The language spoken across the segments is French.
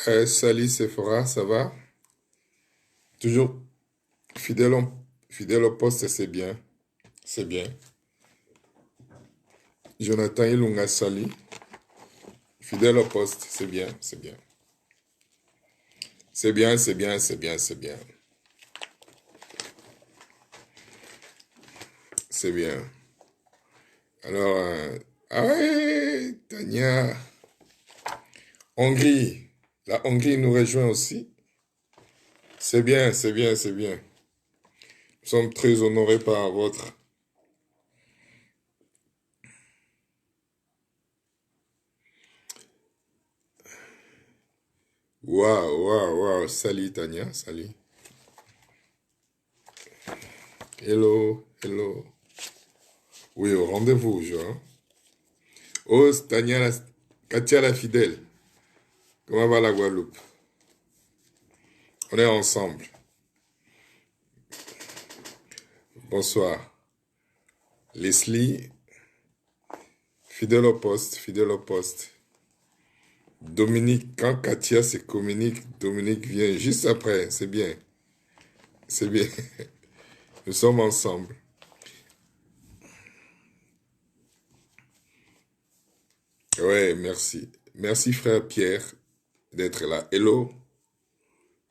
Salut Sephora, ça va? Toujours fidèle, fidèle au poste, c'est bien. C'est bien. Jonathan Ilunga Sali, fidèle au poste, c'est bien, c'est bien. C'est bien, c'est bien, c'est bien, c'est bien. C'est bien. Alors, ah ouais, Tania, Hongrie. La Hongrie nous rejoint aussi. C'est bien, c'est bien, c'est bien. Nous sommes très honorés par votre... Waouh, waouh, waouh. Salut Tania, salut. Hello, hello. Oui, au rendez-vous, genre. Oh, Tania, Katia la fidèle. Comment va la Guadeloupe? On est ensemble. Bonsoir. Leslie, fidèle au poste, fidèle au poste. Dominique, quand Katia se communique, Dominique vient juste après. C'est bien. C'est bien. Nous sommes ensemble. Ouais, merci. Merci frère Pierre d'être là. Hello.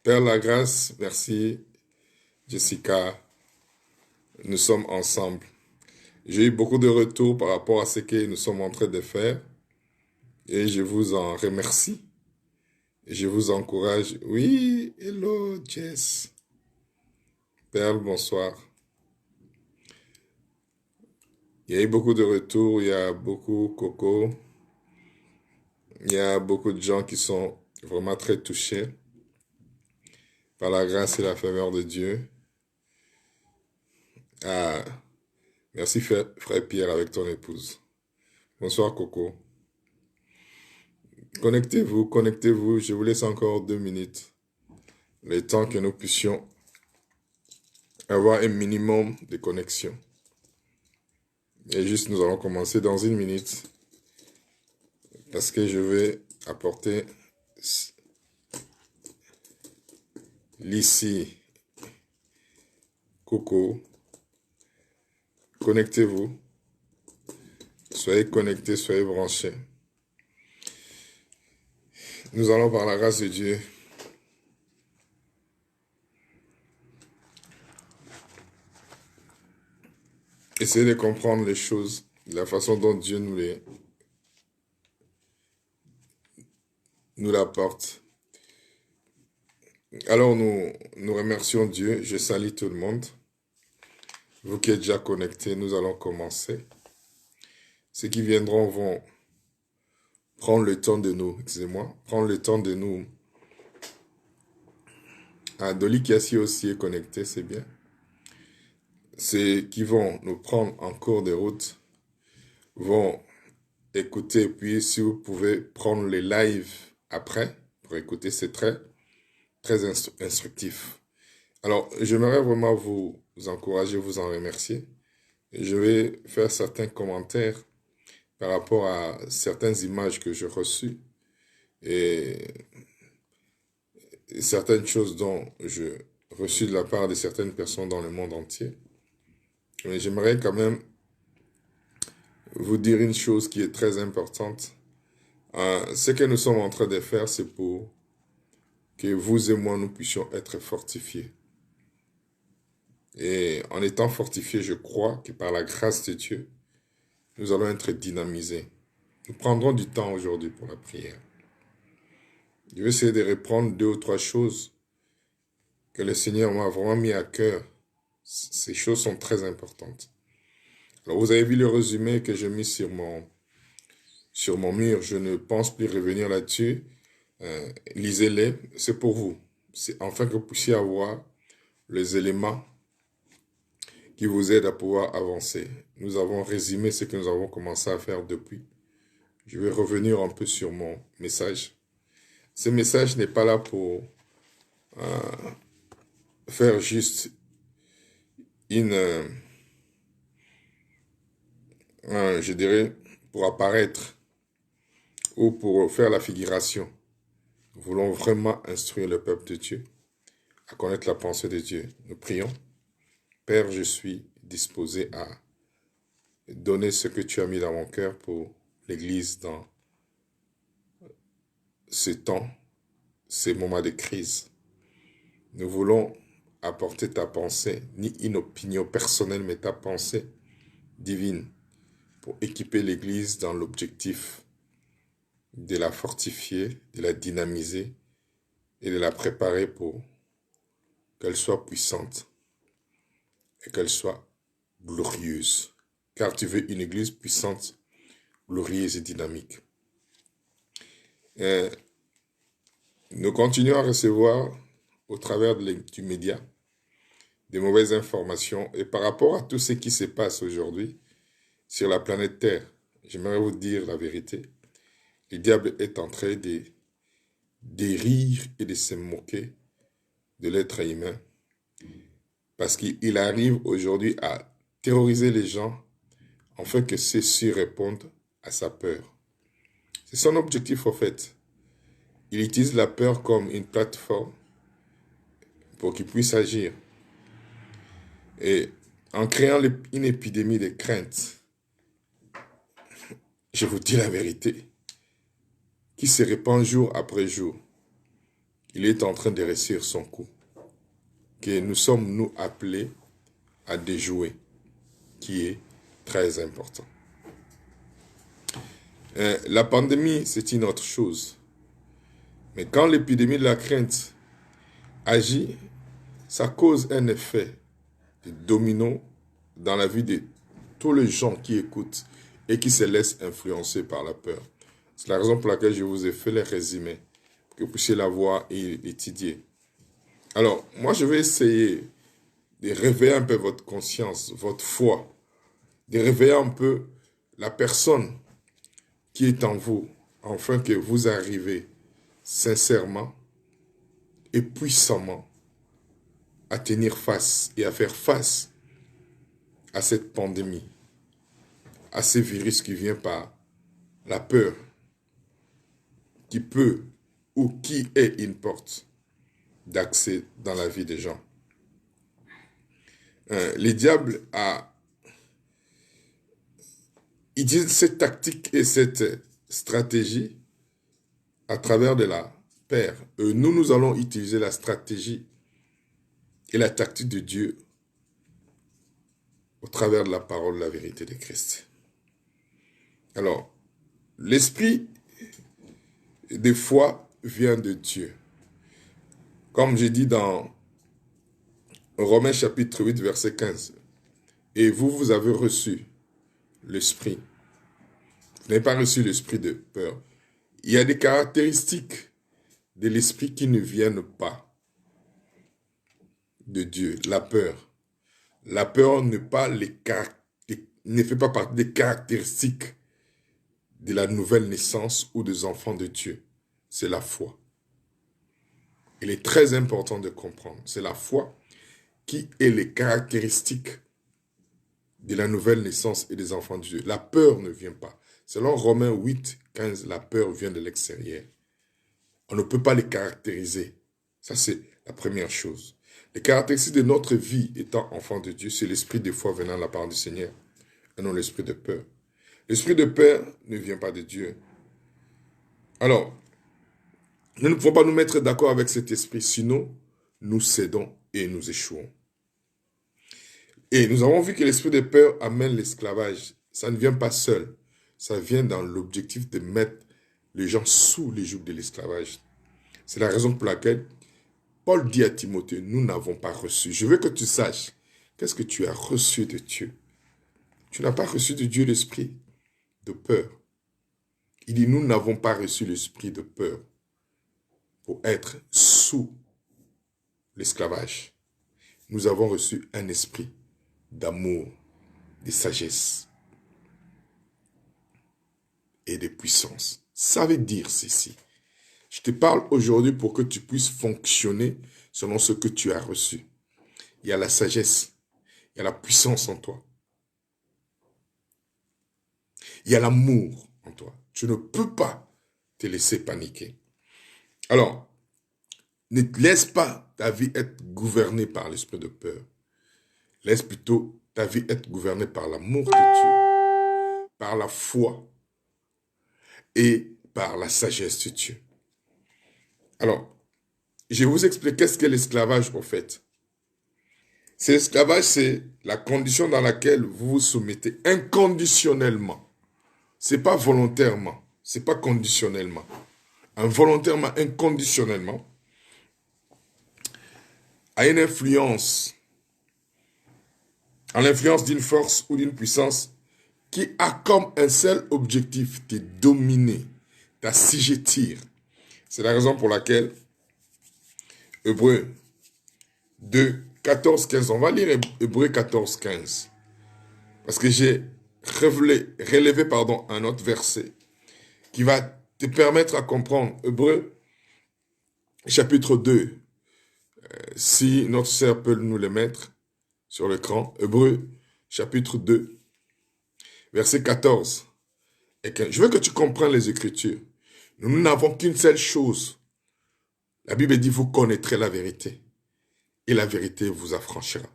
Père Lagrâce, merci. Jessica, nous sommes ensemble. J'ai eu beaucoup de retours par rapport à ce que nous sommes en train de faire et je vous en remercie. Et je vous encourage. Oui, hello Jess. Perle, bonsoir. Il y a eu beaucoup de retours, il y a beaucoup Coco. Il y a beaucoup de gens qui sont vraiment très touchés par la grâce et la faveur de Dieu. Ah, merci frère Pierre avec ton épouse. Bonsoir Coco. Connectez-vous, connectez-vous. Je vous laisse encore 2 minutes. Le temps que nous puissions avoir un minimum de connexion. Et juste, nous allons commencer dans 1 minute. Parce que je vais apporter l'ici. Coco. Connectez-vous. Soyez connectés, soyez branchés. Nous allons par la grâce de Dieu essayer de comprendre les choses, de la façon dont Dieu nous l'apporte. Alors nous remercions Dieu. Je salue tout le monde. Vous qui êtes déjà connectés, nous allons commencer. Ceux qui viendront vont prendre le temps de nous, excusez-moi, prendre le temps de nous. Ah, Dolly Cassie aussi est connecté, c'est bien. Ceux qui vont nous prendre en cours de route vont écouter, puis si vous pouvez prendre les lives après pour écouter, c'est très, très instructif. Alors, j'aimerais vraiment vous encourager, vous en remercier. Je vais faire certains commentaires par rapport à certaines images que j'ai reçues et certaines choses dont je reçu de la part de certaines personnes dans le monde entier. Mais j'aimerais quand même vous dire une chose qui est très importante. Ce que nous sommes en train de faire, c'est pour que vous et moi, nous puissions être fortifiés. Et en étant fortifiés, je crois que par la grâce de Dieu, nous allons être dynamisés. Nous prendrons du temps aujourd'hui pour la prière. Je vais essayer de reprendre 2 ou 3 choses que le Seigneur m'a vraiment mis à cœur. Ces choses sont très importantes. Alors, vous avez vu le résumé que j'ai mis sur mon mur. Je ne pense plus revenir là-dessus. Lisez-les. C'est pour vous. C'est afin que vous puissiez avoir les éléments qui vous aident à pouvoir avancer. Nous avons résumé ce que nous avons commencé à faire depuis. Je vais revenir un peu sur mon message. Ce message n'est pas là pour faire juste je dirais, pour apparaître ou pour faire la figuration. Nous voulons vraiment instruire le peuple de Dieu à connaître la pensée de Dieu. Nous prions. Père, je suis disposé à donner ce que tu as mis dans mon cœur pour l'Église dans ces temps, ces moments de crise. Nous voulons apporter ta pensée, ni une opinion personnelle, mais ta pensée divine pour équiper l'Église dans l'objectif de la fortifier, de la dynamiser et de la préparer pour qu'elle soit puissante et qu'elle soit glorieuse. Car tu veux une Église puissante, glorieuse et dynamique. Et nous continuons à recevoir au travers du média des mauvaises informations. Et par rapport à tout ce qui se passe aujourd'hui sur la planète Terre, j'aimerais vous dire la vérité. Le diable est en train de rire et de se moquer de l'être humain. Parce qu'il arrive aujourd'hui à terroriser les gens afin que ceux-ci répondent à sa peur. C'est son objectif au fait. Il utilise la peur comme une plateforme pour qu'il puisse agir. Et en créant une épidémie de crainte, je vous dis la vérité, qui se répand jour après jour, il est en train de réussir son coup. Que nous sommes, nous, appelés à déjouer, qui est très important. La pandémie, c'est une autre chose. Mais quand l'épidémie de la crainte agit, ça cause un effet de domino dans la vie de tous les gens qui écoutent et qui se laissent influencer par la peur. C'est la raison pour laquelle je vous ai fait les résumés, pour que vous puissiez la voir et l'étudier. Alors, moi, je vais essayer de réveiller un peu votre conscience, votre foi, de réveiller un peu la personne qui est en vous, afin que vous arrivez sincèrement et puissamment à tenir face et à faire face à cette pandémie, à ce virus qui vient par la peur, qui peut ou qui est une porte d'accès dans la vie des gens. Le diable il dit cette tactique et cette stratégie à travers de la peur. Nous allons utiliser la stratégie et la tactique de Dieu au travers de la parole de la vérité de Christ. Alors, l'esprit des foi vient de Dieu. Comme j'ai dit dans Romains chapitre 8, verset 15. Et vous avez reçu l'esprit. Vous n'avez pas reçu l'esprit de peur. Il y a des caractéristiques de l'esprit qui ne viennent pas de Dieu. La peur. La peur ne fait pas partie des caractéristiques de la nouvelle naissance ou des enfants de Dieu. C'est la foi. Il est très important de comprendre. C'est la foi qui est les caractéristiques de la nouvelle naissance et des enfants de Dieu. La peur ne vient pas. Selon Romains 8, 15, la peur vient de l'extérieur. On ne peut pas les caractériser. Ça, c'est la première chose. Les caractéristiques de notre vie étant enfant de Dieu, c'est l'esprit de foi venant de la part du Seigneur, et non l'esprit de peur. L'esprit de peur ne vient pas de Dieu. Alors, nous ne pouvons pas nous mettre d'accord avec cet esprit, sinon nous cédons et nous échouons. Et nous avons vu que l'esprit de peur amène l'esclavage. Ça ne vient pas seul. Ça vient dans l'objectif de mettre les gens sous les jougs de l'esclavage. C'est la raison pour laquelle Paul dit à Timothée, nous n'avons pas reçu. Je veux que tu saches, qu'est-ce que tu as reçu de Dieu? Tu n'as pas reçu de Dieu l'esprit de peur. Il dit, nous n'avons pas reçu l'esprit de peur pour être sous l'esclavage. Nous avons reçu un esprit d'amour, de sagesse et de puissance. Ça veut dire ceci. Je te parle aujourd'hui pour que tu puisses fonctionner selon ce que tu as reçu. Il y a la sagesse, il y a la puissance en toi. Il y a l'amour en toi. Tu ne peux pas te laisser paniquer. Alors, ne laisse pas ta vie être gouvernée par l'esprit de peur. Laisse plutôt ta vie être gouvernée par l'amour de Dieu, par la foi et par la sagesse de Dieu. Alors, je vais vous expliquer qu'est-ce qu'est l'esclavage au fait. L'esclavage, c'est la condition dans laquelle vous vous soumettez inconditionnellement. C'est pas volontairement, c'est pas conditionnellement. Involontairement, inconditionnellement, à une influence, à l'influence d'une force ou d'une puissance qui a comme un seul objectif, de dominer, d'assujettir. C'est la raison pour laquelle Hébreux 2, 14, 15, on va lire Hébreux 14, 15. Parce que j'ai relevé un autre verset qui va te permettre à comprendre. Hébreux chapitre 2, si notre sœur peut nous le mettre sur l'écran. Hébreux chapitre 2, verset 14 et 15. Je veux que tu comprennes les Écritures. Nous n'avons qu'une seule chose. La Bible dit, vous connaîtrez la vérité et la vérité vous affranchira.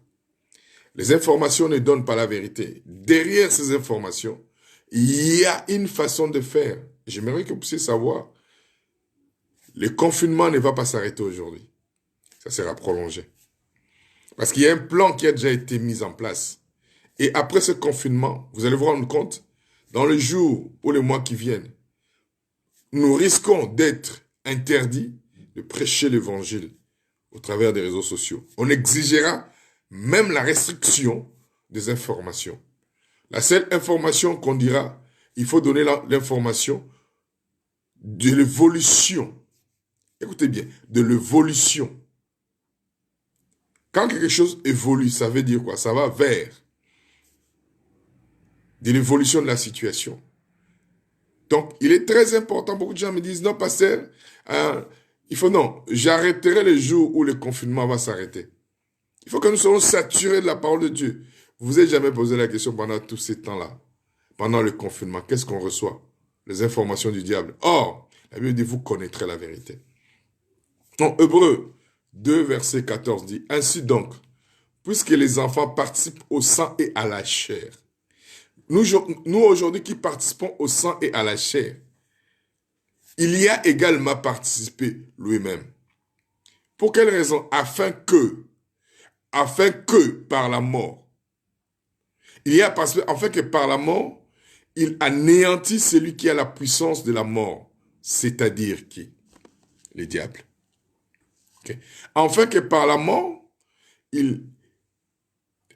Les informations ne donnent pas la vérité. Derrière ces informations, il y a une façon de faire. J'aimerais que vous puissiez savoir, le confinement ne va pas s'arrêter aujourd'hui. Ça sera prolongé. Parce qu'il y a un plan qui a déjà été mis en place. Et après ce confinement, vous allez vous rendre compte, dans les jours ou les mois qui viennent, nous risquons d'être interdits de prêcher l'évangile au travers des réseaux sociaux. On exigera même la restriction des informations. La seule information qu'on dira, il faut donner l'information de l'évolution. Écoutez bien, de l'évolution. Quand quelque chose évolue, ça veut dire quoi? Ça va vers de l'évolution de la situation. Donc, il est très important. Beaucoup de gens me disent, non, pasteur, j'arrêterai le jour où le confinement va s'arrêter. Il faut que nous soyons saturés de la parole de Dieu. Vous vous êtes jamais posé la question pendant tous ces temps-là, pendant le confinement, qu'est-ce qu'on reçoit? Les informations du diable. Or, la Bible dit, vous connaîtrez la vérité. Donc, Hébreux 2, verset 14 dit, ainsi donc, puisque les enfants participent au sang et à la chair, nous aujourd'hui qui participons au sang et à la chair, il y a également participé lui-même. Pour quelle raison? Afin que par la mort, il y a participé, afin que par la mort, il anéantit celui qui a la puissance de la mort, c'est-à-dire qui? Le diable. Okay. Afin que par la mort, il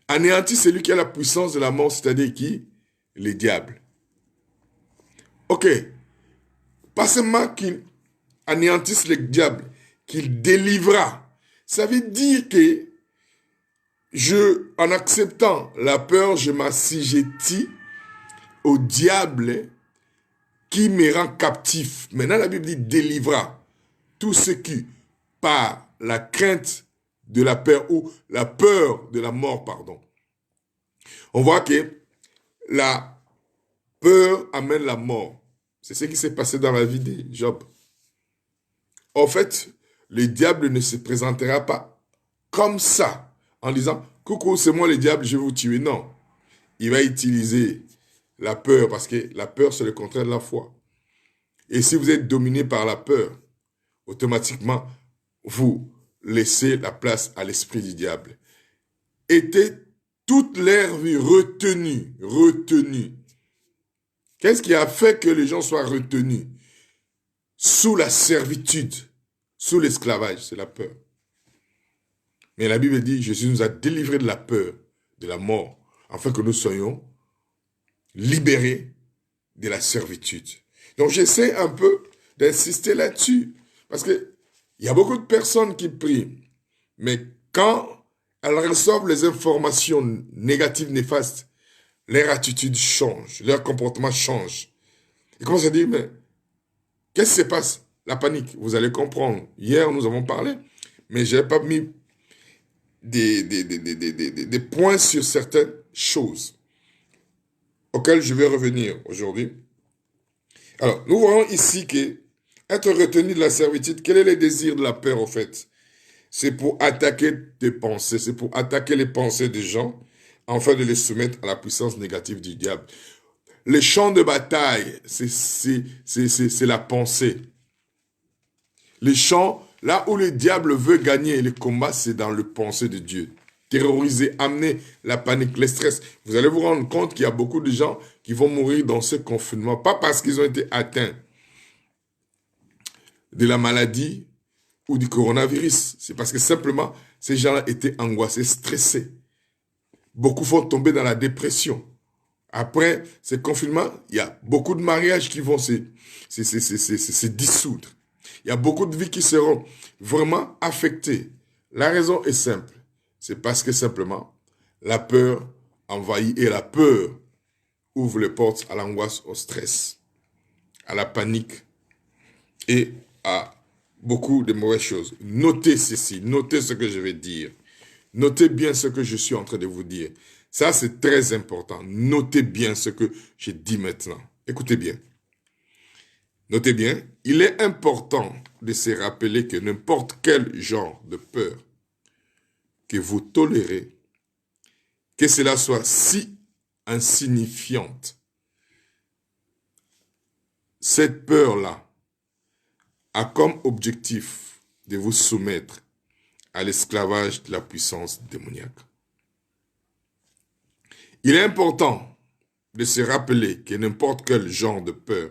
anéantit celui qui a la puissance de la mort, c'est-à-dire qui? Le diable. Ok. Pas seulement qu'il anéantisse le diable, qu'il délivra. Ça veut dire que en acceptant la peur, je m'assujettis au diable qui me rend captif. Maintenant, la Bible dit délivra. Tout ce qui, par la crainte de la peur ou la peur de la mort, pardon. On voit que la peur amène la mort. C'est ce qui s'est passé dans la vie de Job. En fait, le diable ne se présentera pas comme ça, en disant, coucou, c'est moi le diable, je vais vous tuer. Non. Il va utiliser la peur, parce que la peur, c'est le contraire de la foi. Et si vous êtes dominé par la peur, automatiquement, vous laissez la place à l'esprit du diable. Était toute leur vie retenue. Qu'est-ce qui a fait que les gens soient retenus? Sous la servitude, sous l'esclavage, c'est la peur. Mais la Bible dit, Jésus nous a délivrés de la peur, de la mort, afin que nous soyons libérés de la servitude. Donc j'essaie un peu d'insister là-dessus, parce que il y a beaucoup de personnes qui prient, mais quand elles reçoivent les informations négatives, néfastes, leur attitude change, leur comportement change. Ils commencent à dire, mais qu'est-ce qui se passe? La panique, vous allez comprendre. Hier, nous avons parlé, mais je n'ai pas mis des points sur certaines choses auxquelles je vais revenir aujourd'hui. Alors, nous voyons ici que Être retenu de la servitude, quel est le désir de la peur au fait? C'est pour attaquer tes pensées, c'est pour attaquer les pensées des gens, afin de les soumettre à la puissance négative du diable. Les champs de bataille, c'est la pensée. Les champs, là où le diable veut gagner les combats, c'est dans le pensée de Dieu. Terroriser, amener la panique, le stress. Vous allez vous rendre compte qu'il y a beaucoup de gens qui vont mourir dans ce confinement, pas parce qu'ils ont été atteints de la maladie ou du coronavirus. C'est parce que simplement, ces gens-là étaient angoissés, stressés. Beaucoup vont tomber dans la dépression. Après ce confinement, il y a beaucoup de mariages qui vont se dissoudre. Il y a beaucoup de vies qui seront vraiment affectées. La raison est simple. C'est parce que simplement, la peur envahit et la peur ouvre les portes à l'angoisse, au stress, à la panique et à beaucoup de mauvaises choses. Notez ceci, notez ce que je vais dire. Notez bien ce que je suis en train de vous dire. Ça, c'est très important. Notez bien ce que je dis maintenant. Écoutez bien. Notez bien, il est important de se rappeler que n'importe quel genre de peur que vous tolérez, que cela soit si insignifiante, cette peur-là a comme objectif de vous soumettre à l'esclavage de la puissance démoniaque. Il est important de se rappeler que n'importe quel genre de peur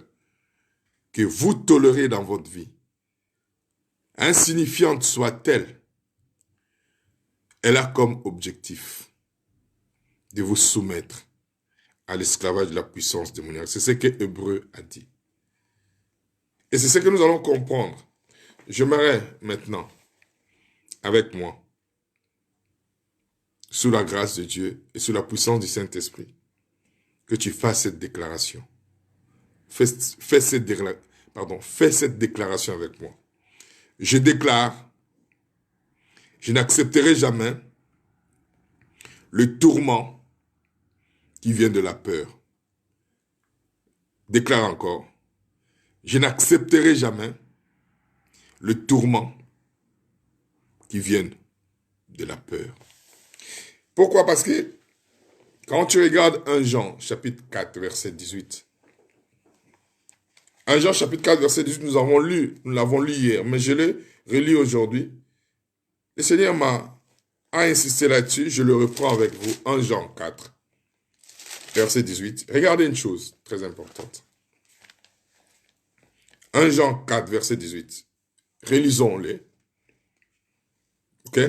que vous tolérez dans votre vie, insignifiante soit-elle, elle a comme objectif de vous soumettre à l'esclavage de la puissance démoniaque. C'est ce que Hébreu a dit. Et c'est ce que nous allons comprendre. J'aimerais maintenant, avec moi, sous la grâce de Dieu et sous la puissance du Saint-Esprit, que tu fasses cette déclaration. Fais cette déclaration avec moi. Je déclare, je n'accepterai jamais le tourment qui vient de la peur. Déclare encore, je n'accepterai jamais le tourment qui vient de la peur. Pourquoi? Parce que quand tu regardes 1 Jean, chapitre 4, verset 18, 1 Jean, chapitre 4, verset 18, nous l'avons lu hier, mais je l'ai relu aujourd'hui. Le Seigneur a insisté là-dessus, je le reprends avec vous. 1 Jean 4, verset 18. Regardez une chose très importante. 1 Jean 4, verset 18. Relisons-les. Ok?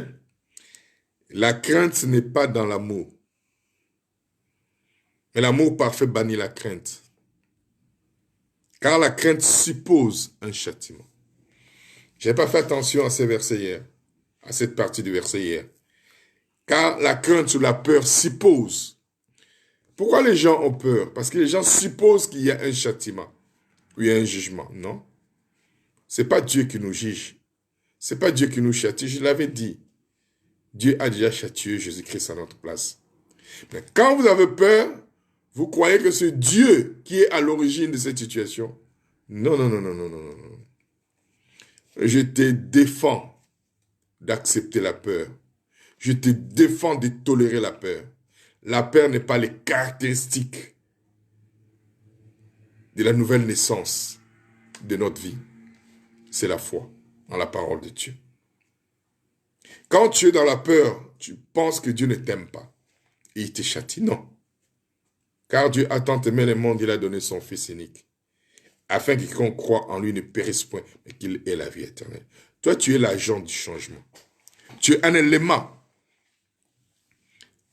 La crainte n'est pas dans l'amour. Mais l'amour parfait bannit la crainte. Car la crainte suppose un châtiment. Je n'ai pas fait attention à ces versets hier, à cette partie du verset hier. Car la crainte ou la peur suppose. Pourquoi les gens ont peur? Parce que les gens supposent qu'il y a un châtiment, ou il y a un jugement. Non. C'est pas Dieu qui nous juge. C'est pas Dieu qui nous châtie. Je l'avais dit. Dieu a déjà châtié Jésus-Christ à notre place. Mais quand vous avez peur, vous croyez que c'est Dieu qui est à l'origine de cette situation. Non, non, non, non, non, non, non. Je te défends d'accepter la peur. Je te défends de tolérer la peur. La peur n'est pas les caractéristiques de la nouvelle naissance de notre vie. C'est la foi en la parole de Dieu. Quand tu es dans la peur, tu penses que Dieu ne t'aime pas. Et il te châtie. Non. Car Dieu a tant aimé le monde, il a donné son Fils unique. Afin que quiconque croit en lui ne périsse point, mais qu'il ait la vie éternelle. Toi, tu es l'agent du changement. Tu es un élément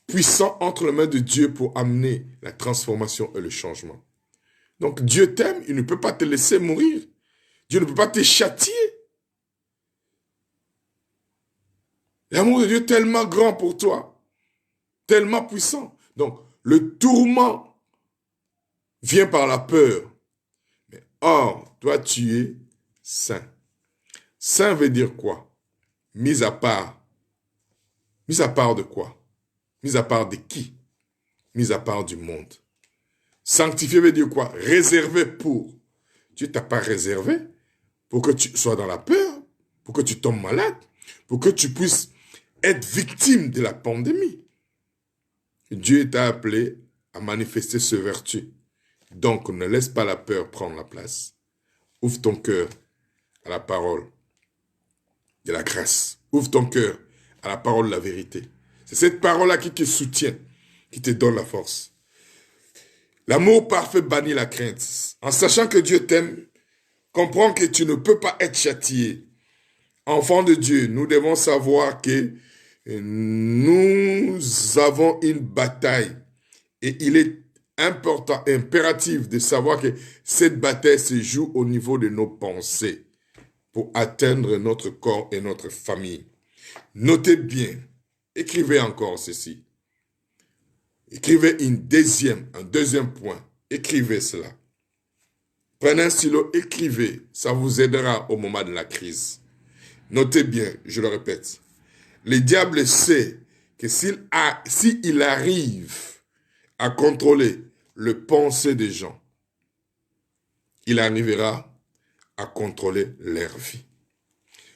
puissant entre les mains de Dieu pour amener la transformation et le changement. Donc Dieu t'aime, il ne peut pas te laisser mourir. Dieu ne peut pas te châtier. L'amour de Dieu est tellement grand pour toi, tellement puissant. Donc le tourment vient par la peur. Mais or, toi tu es saint. Saint veut dire quoi? Mis à part. Mis à part de quoi? Mis à part de qui? Mis à part du monde. Sanctifié veut dire quoi? Réservé pour. Dieu t'a pas réservé pour que tu sois dans la peur, pour que tu tombes malade, pour que tu puisses être victime de la pandémie. Dieu t'a appelé à manifester ce vertu. Donc, ne laisse pas la peur prendre la place. Ouvre ton cœur à la parole de la grâce. Ouvre ton cœur à la parole de la vérité. C'est cette parole-là qui te soutient, qui te donne la force. L'amour parfait bannit la crainte. En sachant que Dieu t'aime, comprends que tu ne peux pas être châtié. Enfants de Dieu, nous devons savoir que nous avons une bataille. Et il est important, impératif de savoir que cette bataille se joue au niveau de nos pensées pour atteindre notre corps et notre famille. Notez bien, écrivez encore ceci. Écrivez un deuxième point. Écrivez cela. Prenez un stylo, écrivez. Ça vous aidera au moment de la crise. Notez bien, je le répète. Le diable sait que s'il arrive à contrôler le pensée des gens, il arrivera à contrôler leur vie.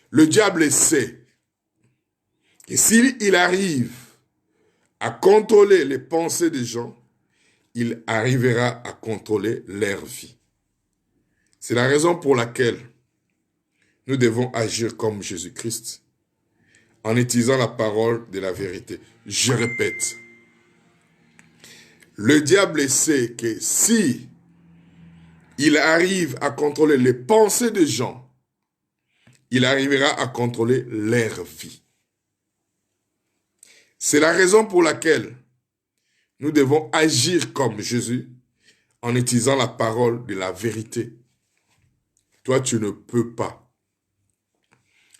Le diable sait que s'il arrive à contrôler les pensées des gens, il arrivera à contrôler leur vie. C'est la raison pour laquelle nous devons agir comme Jésus-Christ en utilisant la parole de la vérité. Je répète, le diable sait que si il arrive à contrôler les pensées des gens, il arrivera à contrôler leur vie. C'est la raison pour laquelle nous devons agir comme Jésus en utilisant la parole de la vérité. Toi, tu ne peux pas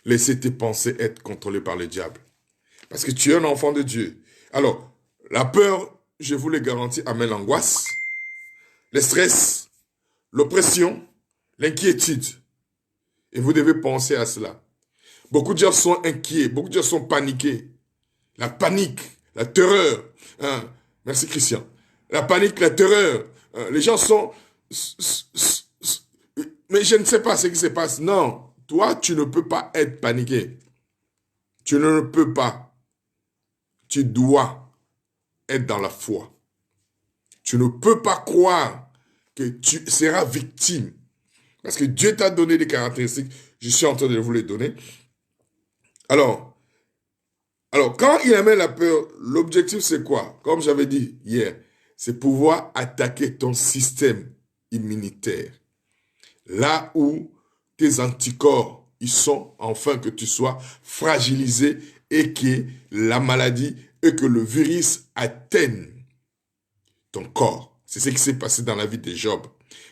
laisser tes pensées être contrôlées par le diable. Parce que tu es un enfant de Dieu. Alors, la peur, je vous le garantis, amène l'angoisse, le stress, l'oppression, l'inquiétude. Et vous devez penser à cela. Beaucoup de gens sont inquiets, beaucoup de gens sont paniqués. La panique, la terreur. Hein? Merci Christian. La panique, la terreur. Les gens sont... Mais je ne sais pas ce qui se passe. Non, toi, tu ne peux pas être paniqué. Tu ne le peux pas. Tu dois être dans la foi. Tu ne peux pas croire que tu seras victime. Parce que Dieu t'a donné des caractéristiques. Je suis en train de vous les donner. Alors, quand il amène la peur, l'objectif c'est quoi? Comme j'avais dit hier, c'est pouvoir attaquer ton système immunitaire. Là où tes anticorps, ils sont, afin que tu sois fragilisé et que la maladie et que le virus atteigne ton corps. C'est ce qui s'est passé dans la vie de Job.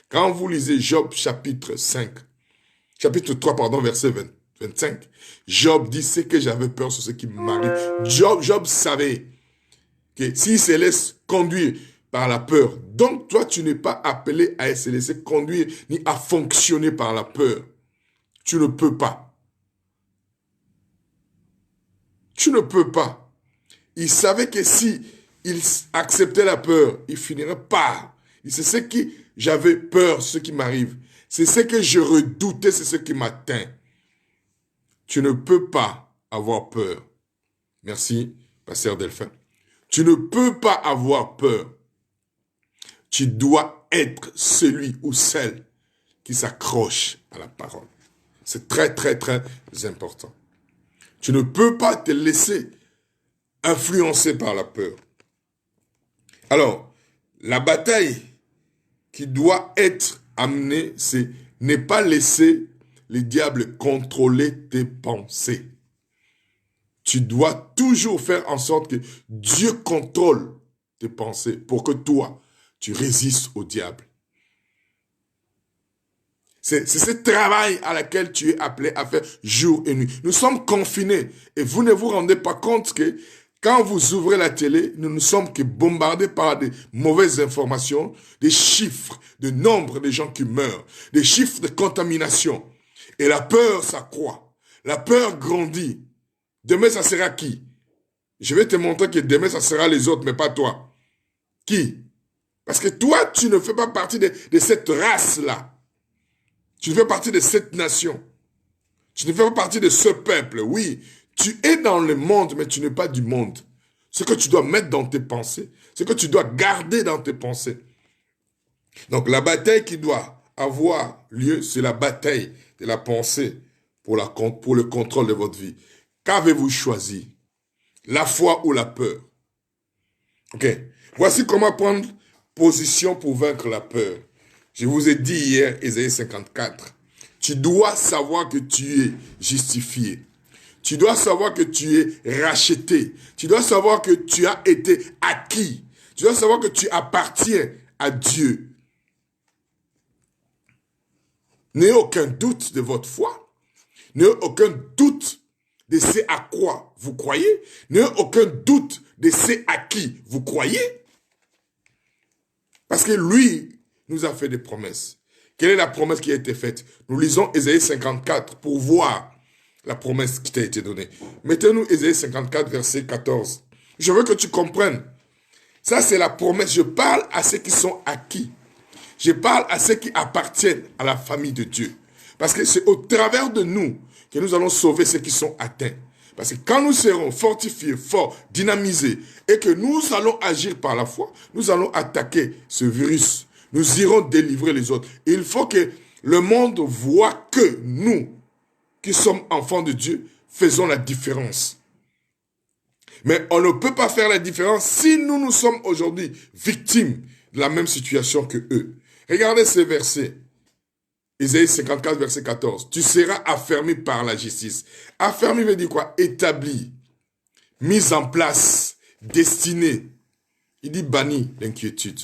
Quand vous lisez Job chapitre 3, verset 25, Job dit, c'est que j'avais peur sur ce qui m'arrive. Job savait que s'il se laisse conduire par la peur, donc toi tu n'es pas appelé à se laisser conduire ni à fonctionner par la peur. Tu ne peux pas. Tu ne peux pas. Il savait que si il acceptait la peur, il finirait par. C'est ce qui j'avais peur, ce qui m'arrive. C'est ce que je redoutais, c'est ce qui m'atteint. Tu ne peux pas avoir peur. Merci, pasteur Delphin. Tu ne peux pas avoir peur. Tu dois être celui ou celle qui s'accroche à la parole. C'est très, très, très important. Tu ne peux pas te laisser influencer par la peur. Alors, la bataille qui doit être amenée, c'est ne pas laisser le diable contrôler tes pensées. Tu dois toujours faire en sorte que Dieu contrôle tes pensées pour que toi, tu résistes au diable. C'est ce travail à laquelle tu es appelé à faire jour et nuit. Nous sommes confinés et vous ne vous rendez pas compte que quand vous ouvrez la télé, nous ne sommes que bombardés par des mauvaises informations, des chiffres, de nombre de gens qui meurent, des chiffres de contamination. Et la peur s'accroît. La peur grandit. Demain, ça sera qui? Je vais te montrer que demain, ça sera les autres, mais pas toi. Qui? Parce que toi, tu ne fais pas partie de cette race-là. Tu ne fais partie de cette nation. Tu ne fais pas partie de ce peuple. Oui, tu es dans le monde, mais tu n'es pas du monde. Ce que tu dois mettre dans tes pensées, ce que tu dois garder dans tes pensées. Donc la bataille qui doit avoir lieu, c'est la bataille de la pensée pour le contrôle de votre vie. Qu'avez-vous choisi? La foi ou la peur? Ok. Voici comment prendre position pour vaincre la peur. Je vous ai dit hier, Ésaïe 54, tu dois savoir que tu es justifié. Tu dois savoir que tu es racheté. Tu dois savoir que tu as été acquis. Tu dois savoir que tu appartiens à Dieu. N'ayez aucun doute de votre foi. N'ayez aucun doute de ce à quoi vous croyez. N'ayez aucun doute de ce à qui vous croyez. Parce que lui nous a fait des promesses. Quelle est la promesse qui a été faite? Nous lisons Ésaïe 54 pour voir la promesse qui t'a été donnée. Mettez-nous Ésaïe 54, verset 14. Je veux que tu comprennes. Ça, c'est la promesse. Je parle à ceux qui sont acquis. Je parle à ceux qui appartiennent à la famille de Dieu. Parce que c'est au travers de nous que nous allons sauver ceux qui sont atteints. Parce que quand nous serons fortifiés, forts, dynamisés, et que nous allons agir par la foi, nous allons attaquer ce virus. Nous irons délivrer les autres. Et il faut que le monde voit que nous, qui sommes enfants de Dieu, faisons la différence. Mais on ne peut pas faire la différence si nous sommes aujourd'hui victimes de la même situation que eux. Regardez ces versets. Ésaïe 54, verset 14. Tu seras affermi par la justice. Affermi veut dire quoi? Établi, mis en place, destiné. Il dit banni l'inquiétude.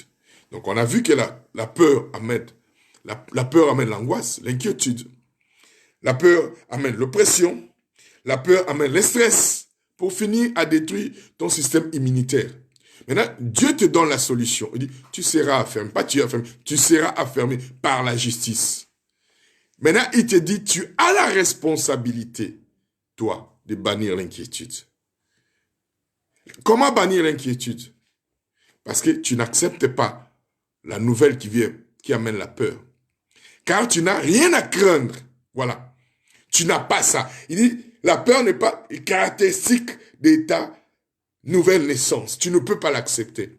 Donc on a vu que la peur amène l'angoisse, l'inquiétude. La peur amène l'oppression. La peur amène le stress pour finir à détruire ton système immunitaire. Maintenant, Dieu te donne la solution. Il dit, tu seras affermi, pas tu es affermi, tu seras affermi par la justice. Maintenant, il te dit, tu as la responsabilité, toi, de bannir l'inquiétude. Comment bannir l'inquiétude? Parce que tu n'acceptes pas la nouvelle qui vient, qui amène la peur. Car tu n'as rien à craindre. Voilà. Tu n'as pas ça. Il dit, la peur n'est pas une caractéristique de ta nouvelle naissance. Tu ne peux pas l'accepter.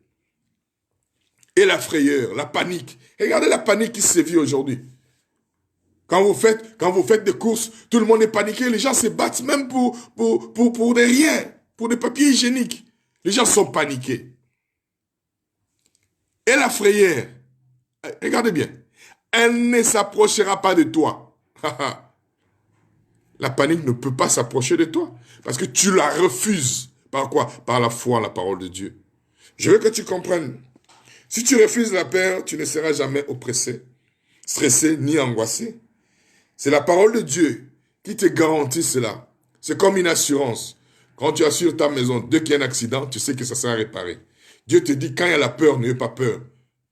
Et la frayeur, la panique. Regardez la panique qui sévit aujourd'hui. Quand vous faites des courses, tout le monde est paniqué. Les gens se battent même pour des riens, pour des papiers hygiéniques. Les gens sont paniqués. Et la frayeur, regardez bien, elle ne s'approchera pas de toi. La panique ne peut pas s'approcher de toi. Parce que tu la refuses. Par quoi? Par la foi en la parole de Dieu. Je veux que tu comprennes. Si tu refuses la peur, tu ne seras jamais oppressé, stressé, ni angoissé. C'est la parole de Dieu qui te garantit cela. C'est comme une assurance. Quand tu assures ta maison, dès qu'il y a un accident, tu sais que ça sera réparé. Dieu te dit, quand il y a la peur, n'aie pas peur.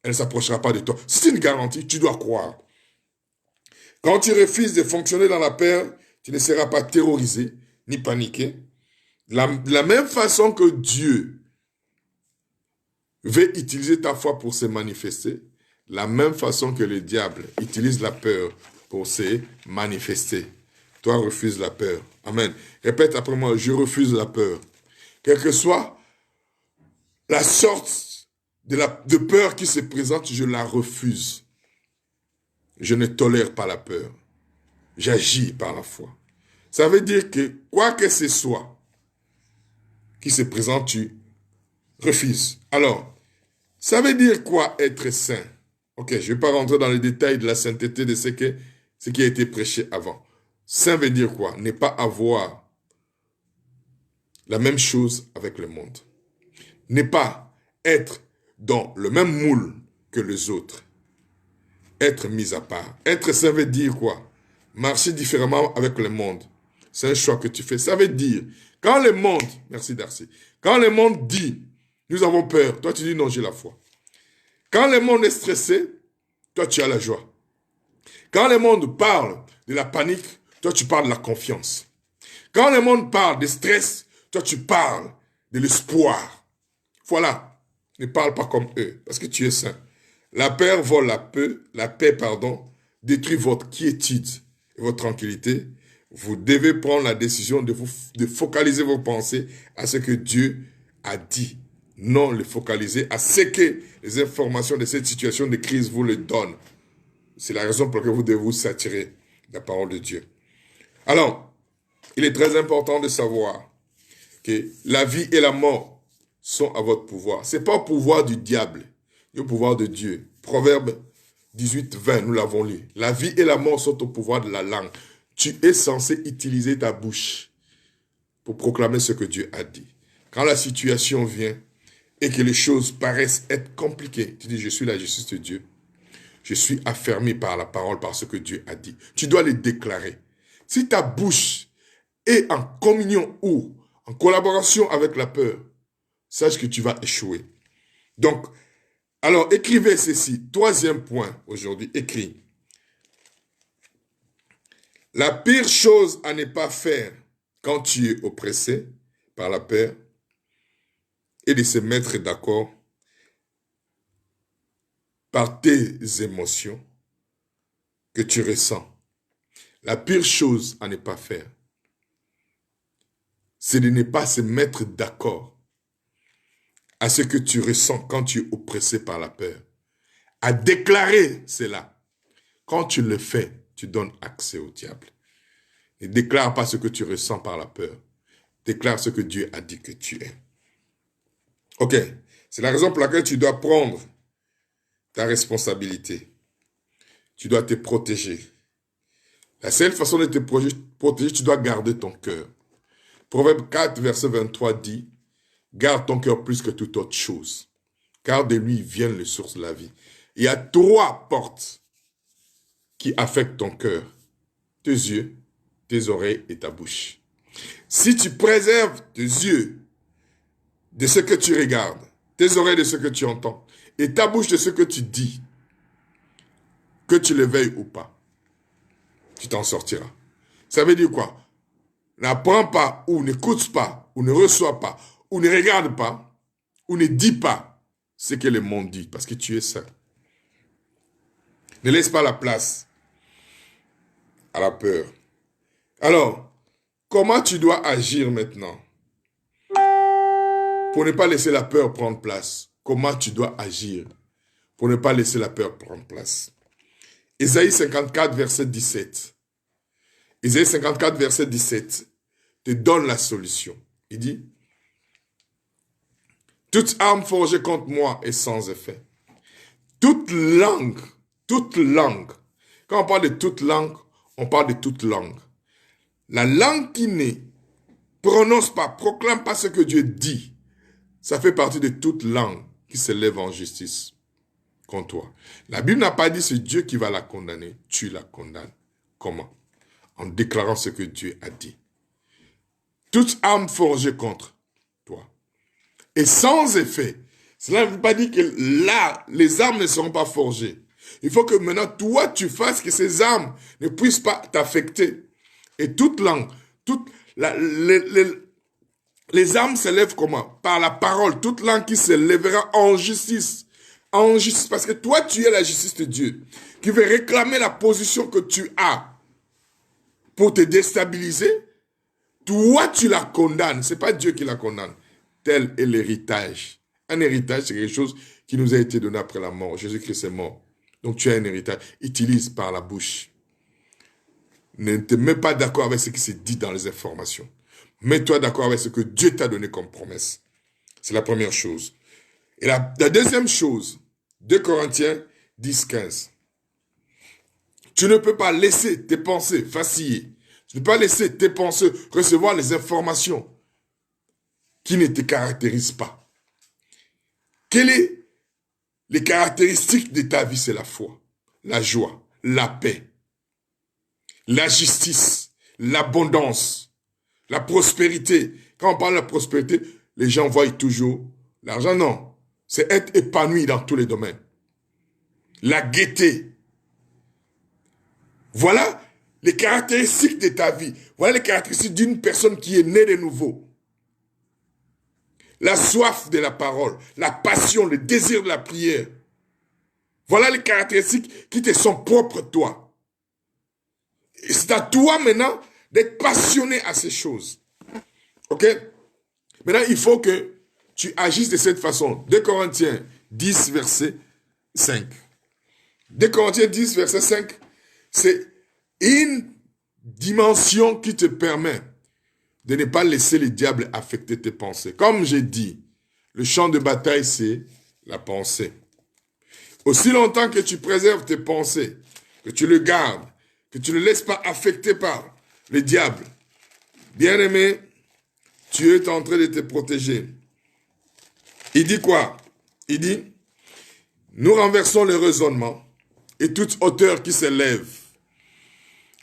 Elle ne s'approchera pas de toi. C'est une garantie, tu dois croire. Quand tu refuses de fonctionner dans la peur, tu ne seras pas terrorisé, ni paniqué. De la même façon que Dieu veut utiliser ta foi pour se manifester, la même façon que le diable utilise la peur pour se manifester. Toi, refuse la peur. Amen. Répète après moi, je refuse la peur. Quelle que soit la sorte de peur qui se présente, je la refuse. Je ne tolère pas la peur. J'agis par la foi. Ça veut dire que quoi que ce soit qui se présente, tu refuses. Alors, ça veut dire quoi être saint? Ok, je ne vais pas rentrer dans les détails de la sainteté de ce qui a été prêché avant. Saint veut dire quoi? Ne pas avoir la même chose avec le monde. Ne pas être dans le même moule que les autres. Être mis à part. Être saint veut dire quoi? Marcher différemment avec le monde. C'est un choix que tu fais. Ça veut dire, quand le monde, merci Darcy, quand le monde dit, nous avons peur, toi tu dis non, j'ai la foi. Quand le monde est stressé, toi tu as la joie. Quand le monde parle de la panique, toi tu parles de la confiance. Quand le monde parle de stress, toi tu parles de l'espoir. Voilà, ne parle pas comme eux, parce que tu es saint. La peur vole la paix, détruire votre quiétude et votre tranquillité, vous devez prendre la décision de focaliser vos pensées à ce que Dieu a dit. Non les focaliser à ce que les informations de cette situation de crise vous le donnent. C'est la raison pour laquelle vous devez vous s'attirer de la parole de Dieu. Alors, il est très important de savoir que la vie et la mort sont à votre pouvoir. Ce n'est pas au pouvoir du diable, mais au pouvoir de Dieu. Proverbe 18, 20, nous l'avons lu. La vie et la mort sont au pouvoir de la langue. Tu es censé utiliser ta bouche pour proclamer ce que Dieu a dit. Quand la situation vient et que les choses paraissent être compliquées, tu dis, je suis la justice de Dieu. Je suis affermi par la parole, par ce que Dieu a dit. Tu dois les déclarer. Si ta bouche est en communion ou en collaboration avec la peur, sache que tu vas échouer. Donc, alors écrivez ceci. Troisième point aujourd'hui, écris. La pire chose à ne pas faire quand tu es oppressé par la peur est de se mettre d'accord par tes émotions que tu ressens. La pire chose à ne pas faire, c'est de ne pas se mettre d'accord à ce que tu ressens quand tu es oppressé par la peur. À déclarer cela. Quand tu le fais, tu donnes accès au diable. Ne déclare pas ce que tu ressens par la peur. Déclare ce que Dieu a dit que tu es. Ok, c'est la raison pour laquelle tu dois prendre ta responsabilité. Tu dois te protéger. La seule façon de te protéger, tu dois garder ton cœur. Proverbe 4, verset 23 dit, « Garde ton cœur plus que toute autre chose, car de lui viennent les sources de la vie. » Il y a 3 portes qui affectent ton cœur. Tes yeux, tes oreilles et ta bouche. Si tu préserves tes yeux de ce que tu regardes, tes oreilles de ce que tu entends, et ta bouche de ce que tu dis, que tu le veuilles ou pas, tu t'en sortiras. Ça veut dire quoi? N'apprends pas, ou n'écoute pas, ou ne reçois pas, ou ne regarde pas, ou ne dis pas ce que le monde dit, parce que tu es seul. Ne laisse pas la place à la peur. Alors, comment tu dois agir maintenant pour ne pas laisser la peur prendre place? Comment tu dois agir pour ne pas laisser la peur prendre place? Ésaïe 54, verset 17. Ésaïe 54, verset 17 te donne la solution. Il dit, « Toute arme forgée contre moi est sans effet. Toute langue, quand on parle de toute langue, on parle de toute langue. La langue qui ne prononce pas, proclame pas ce que Dieu dit, ça fait partie de toute langue qui se lève en justice contre toi. La Bible n'a pas dit c'est Dieu qui va la condamner, tu la condamnes. Comment? En déclarant ce que Dieu a dit. Toute arme forgée contre toi est sans effet. Cela ne veut pas dire que là, les armes ne seront pas forgées. Il faut que maintenant, toi, tu fasses que ces armes ne puissent pas t'affecter. Et toute langue, les armes se lèvent comment? Par la parole. Toute langue qui se lèvera en justice. En justice. Parce que toi, tu es la justice de Dieu. Qui veut réclamer la position que tu as pour te déstabiliser. Toi, tu la condamnes. Ce n'est pas Dieu qui la condamne. Tel est l'héritage. Un héritage, c'est quelque chose qui nous a été donné après la mort. Jésus-Christ est mort. Donc tu as un héritage. Utilise par la bouche. Ne te mets pas d'accord avec ce qui se dit dans les informations. Mets-toi d'accord avec ce que Dieu t'a donné comme promesse. C'est la première chose. Et la deuxième chose, 2 Corinthiens 10, 15. Tu ne peux pas laisser tes pensées vaciller. Tu ne peux pas laisser tes pensées recevoir les informations qui ne te caractérisent pas. Quelles sont les caractéristiques de ta vie? C'est la foi, la joie, la paix, la justice, l'abondance, la prospérité. Quand on parle de la prospérité, les gens voient toujours l'argent. Non, c'est être épanoui dans tous les domaines. La gaieté. Voilà les caractéristiques de ta vie. Voilà les caractéristiques d'une personne qui est née de nouveau. La soif de la parole, la passion, le désir de la prière. Voilà les caractéristiques qui te sont propres toi. C'est à toi maintenant d'être passionné à ces choses. Ok? Maintenant, il faut que tu agisses de cette façon. 2 Corinthiens 10, verset 5. 2 Corinthiens 10, verset 5, c'est une dimension qui te permet de ne pas laisser le diable affecter tes pensées. Comme j'ai dit, le champ de bataille, c'est la pensée. Aussi longtemps que tu préserves tes pensées, que tu le gardes, que tu ne le laisses pas affecter par le diable, bien-aimé, tu es en train de te protéger. Il dit quoi? Il dit, nous renversons le raisonnement et toute hauteur qui s'élève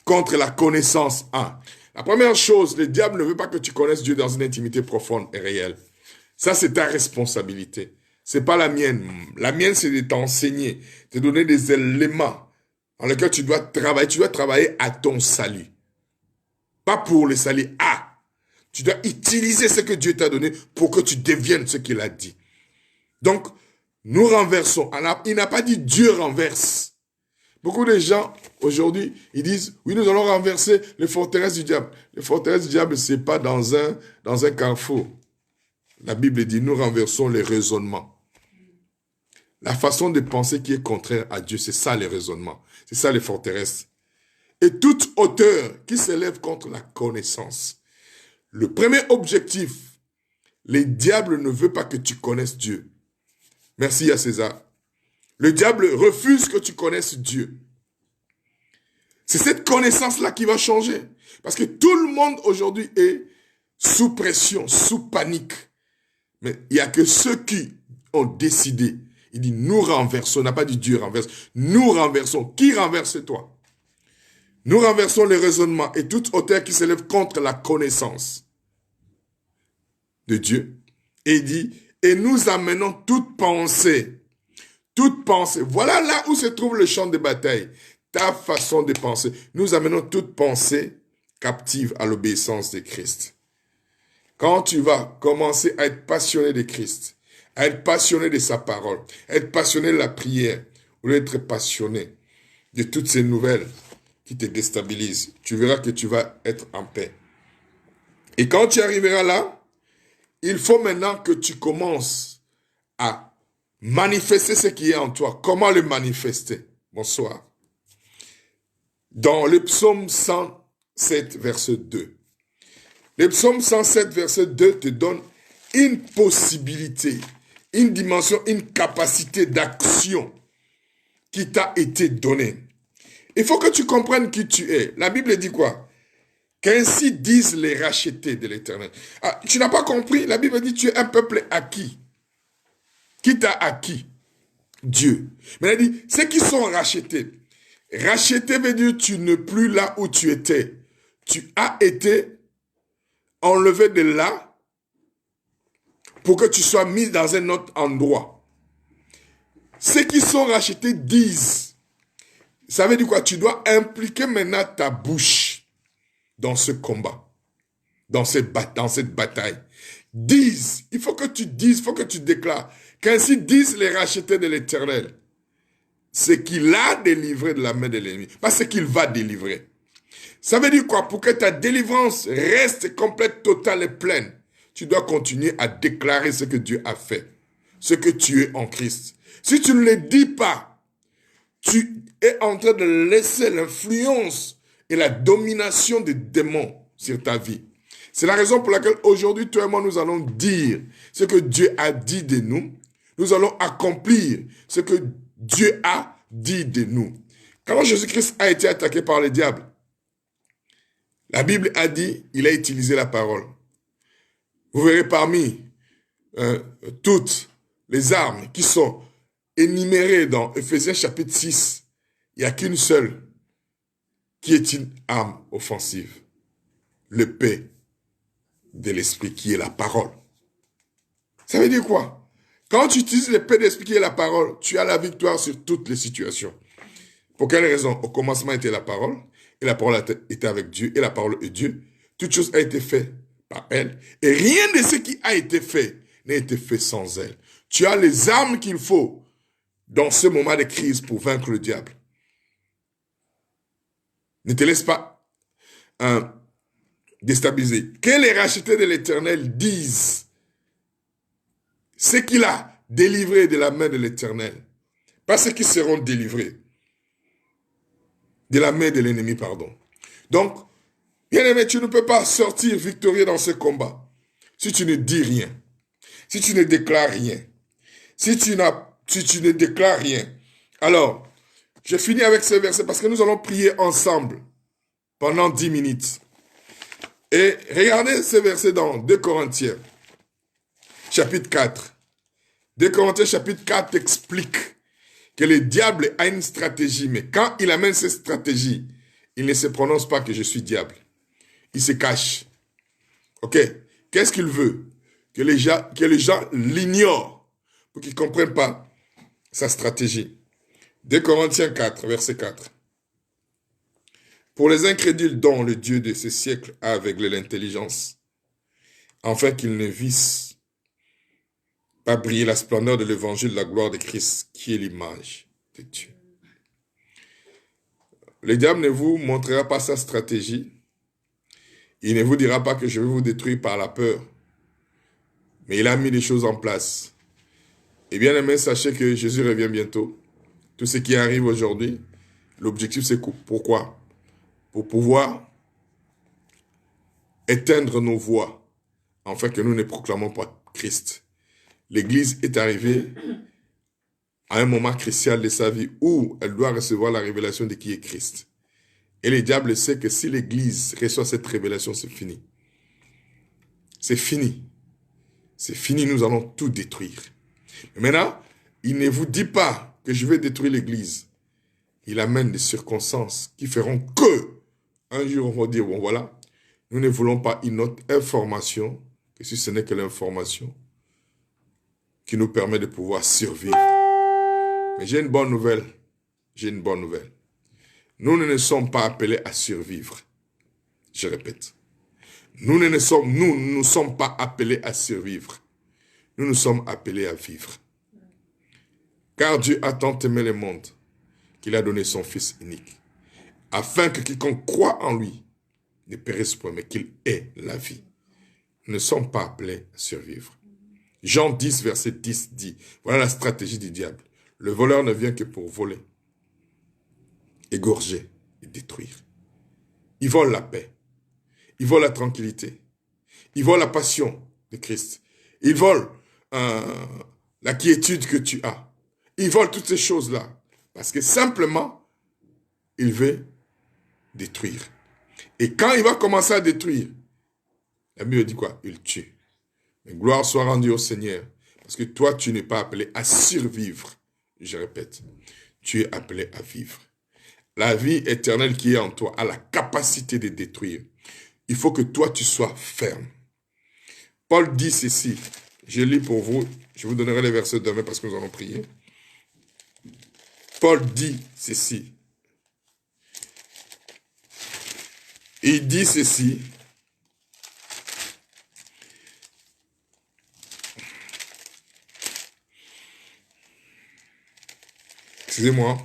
contre la connaissance. La première chose, le diable ne veut pas que tu connaisses Dieu dans une intimité profonde et réelle. Ça, c'est ta responsabilité. C'est pas la mienne. La mienne, c'est de t'enseigner, de te donner des éléments dans lesquels tu dois travailler. Tu dois travailler à ton salut. Pas pour le salut. Tu dois utiliser ce que Dieu t'a donné pour que tu deviennes ce qu'il a dit. Donc, nous renversons. Il n'a pas dit Dieu renverse. Beaucoup de gens, aujourd'hui, ils disent, oui, nous allons renverser les forteresses du diable. Les forteresses du diable, c'est pas dans un carrefour. La Bible dit, nous renversons les raisonnements. La façon de penser qui est contraire à Dieu, c'est ça les raisonnements. C'est ça les forteresses. Et toute hauteur qui s'élève contre la connaissance. Le premier objectif, le diable ne veut pas que tu connaisses Dieu. Merci à César. Le diable refuse que tu connaisses Dieu. C'est cette connaissance-là qui va changer. Parce que tout le monde aujourd'hui est sous pression, sous panique. Mais il n'y a que ceux qui ont décidé. Il dit, nous renversons. On n'a pas dit Dieu renverse. Nous renversons. Qui renverse toi? Nous renversons les raisonnements et toute hauteur qui s'élève contre la connaissance de Dieu. Et il dit, et nous amenons toute pensée. Toute pensée. Voilà là où se trouve le champ de bataille. Ta façon de penser. Nous amenons toute pensée captive à l'obéissance de Christ. Quand tu vas commencer à être passionné de Christ, à être passionné de sa parole, à être passionné de la prière, ou d'être passionné de toutes ces nouvelles qui te déstabilisent, tu verras que tu vas être en paix. Et quand tu arriveras là, il faut maintenant que tu commences à manifester ce qui est en toi. Comment le manifester? Bonsoir. Dans le psaume 107, verset 2. Le psaume 107, verset 2 te donne une possibilité, une dimension, une capacité d'action qui t'a été donnée. Il faut que tu comprennes qui tu es. La Bible dit quoi? Qu'ainsi disent les rachetés de l'Éternel. Tu n'as pas compris? La Bible dit tu es un peuple acquis. Qui t'a acquis? Dieu. Mais elle dit, ceux qui sont rachetés. Racheter veut dire tu n'es plus là où tu étais. Tu as été enlevé de là pour que tu sois mis dans un autre endroit. Ceux qui sont rachetés disent, ça veut dire quoi? Tu dois impliquer maintenant ta bouche dans ce combat, dans cette bataille. Disent, il faut que tu dises, il faut que tu déclares, qu'ainsi disent les rachetés de l'Éternel, c'est qu'il a délivré de la main de l'ennemi, pas ce qu'il va délivrer. Ça veut dire quoi? Pour que ta délivrance reste complète, totale et pleine, tu dois continuer à déclarer ce que Dieu a fait, ce que tu es en Christ. Si tu ne le dis pas, tu es en train de laisser l'influence et la domination des démons sur ta vie. C'est la raison pour laquelle aujourd'hui, toi et moi, nous allons dire ce que Dieu a dit de nous. Nous allons accomplir ce que Dieu a dit de nous. Quand Jésus-Christ a été attaqué par le diable, la Bible a dit, il a utilisé la parole. Vous verrez parmi toutes les armes qui sont énumérées dans Ephésiens chapitre 6, il n'y a qu'une seule qui est une arme offensive. L'épée de l'esprit qui est la parole. Ça veut dire quoi? Quand tu utilises l'épée de l'esprit qui est la parole, tu as la victoire sur toutes les situations. Pour quelle raison? Au commencement était la parole, et la parole était avec Dieu, et la parole est Dieu. Toute chose a été faite par elle, et rien de ce qui a été fait n'a été fait sans elle. Tu as les armes qu'il faut dans ce moment de crise pour vaincre le diable. Ne te laisse pas déstabiliser. Que les rachetés de l'Éternel disent ce qu'il a délivré de la main de l'Éternel. Pas ceux qui seront délivrés de la main de l'ennemi, pardon. Donc, bien-aimé, tu ne peux pas sortir victorieux dans ce combat si tu ne dis rien, si tu ne déclares rien, si tu ne déclares rien. Alors, je finis avec ce verset parce que nous allons prier ensemble pendant 10 minutes. Et regardez ce verset dans 2 Corinthiens, chapitre 4. 2 Corinthiens, chapitre 4 explique que le diable a une stratégie, mais quand il amène cette stratégie, il ne se prononce pas que je suis diable. Il se cache. Ok? Qu'est-ce qu'il veut? Que les gens l'ignorent pour qu'ils ne comprennent pas sa stratégie. 2 Corinthiens 4, verset 4. Pour les incrédules dont le Dieu de ce siècle a aveuglé l'intelligence, afin qu'ils ne vissent pas briller la splendeur de l'évangile de la gloire de Christ, qui est l'image de Dieu. Le diable ne vous montrera pas sa stratégie. Il ne vous dira pas que je vais vous détruire par la peur. Mais il a mis des choses en place. Et bien aimé, sachez que Jésus revient bientôt. Tout ce qui arrive aujourd'hui, l'objectif c'est pourquoi? Pour pouvoir éteindre nos voix, afin que nous ne proclamons pas Christ. L'Église est arrivée à un moment crucial de sa vie où elle doit recevoir la révélation de qui est Christ. Et le diable sait que si l'Église reçoit cette révélation, c'est fini. C'est fini. C'est fini, nous allons tout détruire. Mais maintenant, il ne vous dit pas que je vais détruire l'Église. Il amène des circonstances qui feront que, un jour, on va dire, bon voilà, nous ne voulons pas une autre information, que si ce n'est que l'information qui nous permet de pouvoir survivre. Mais j'ai une bonne nouvelle. J'ai une bonne nouvelle. Nous ne sommes pas appelés à survivre. Je répète. Nous ne sommes pas appelés à survivre. Nous sommes appelés à vivre. Car Dieu a tant aimé le monde qu'il a donné son Fils unique, afin que quiconque croit en lui ne périsse point, mais qu'il ait la vie. Nous ne sommes pas appelés à survivre. Jean 10, verset 10 dit, voilà la stratégie du diable. Le voleur ne vient que pour voler, égorger et détruire. Il vole la paix. Il vole la tranquillité. Il vole la passion de Christ. Il vole la quiétude que tu as. Il vole toutes ces choses-là. Parce que simplement, il veut détruire. Et quand il va commencer à détruire, la Bible dit quoi? Il tue. Mais gloire soit rendue au Seigneur. Parce que toi, tu n'es pas appelé à survivre. Je répète, tu es appelé à vivre. La vie éternelle qui est en toi a la capacité de détruire. Il faut que toi, tu sois ferme. Paul dit ceci. Je lis pour vous. Je vous donnerai les versets demain parce que nous allons prier. Paul dit ceci. Il dit ceci. Excusez-moi.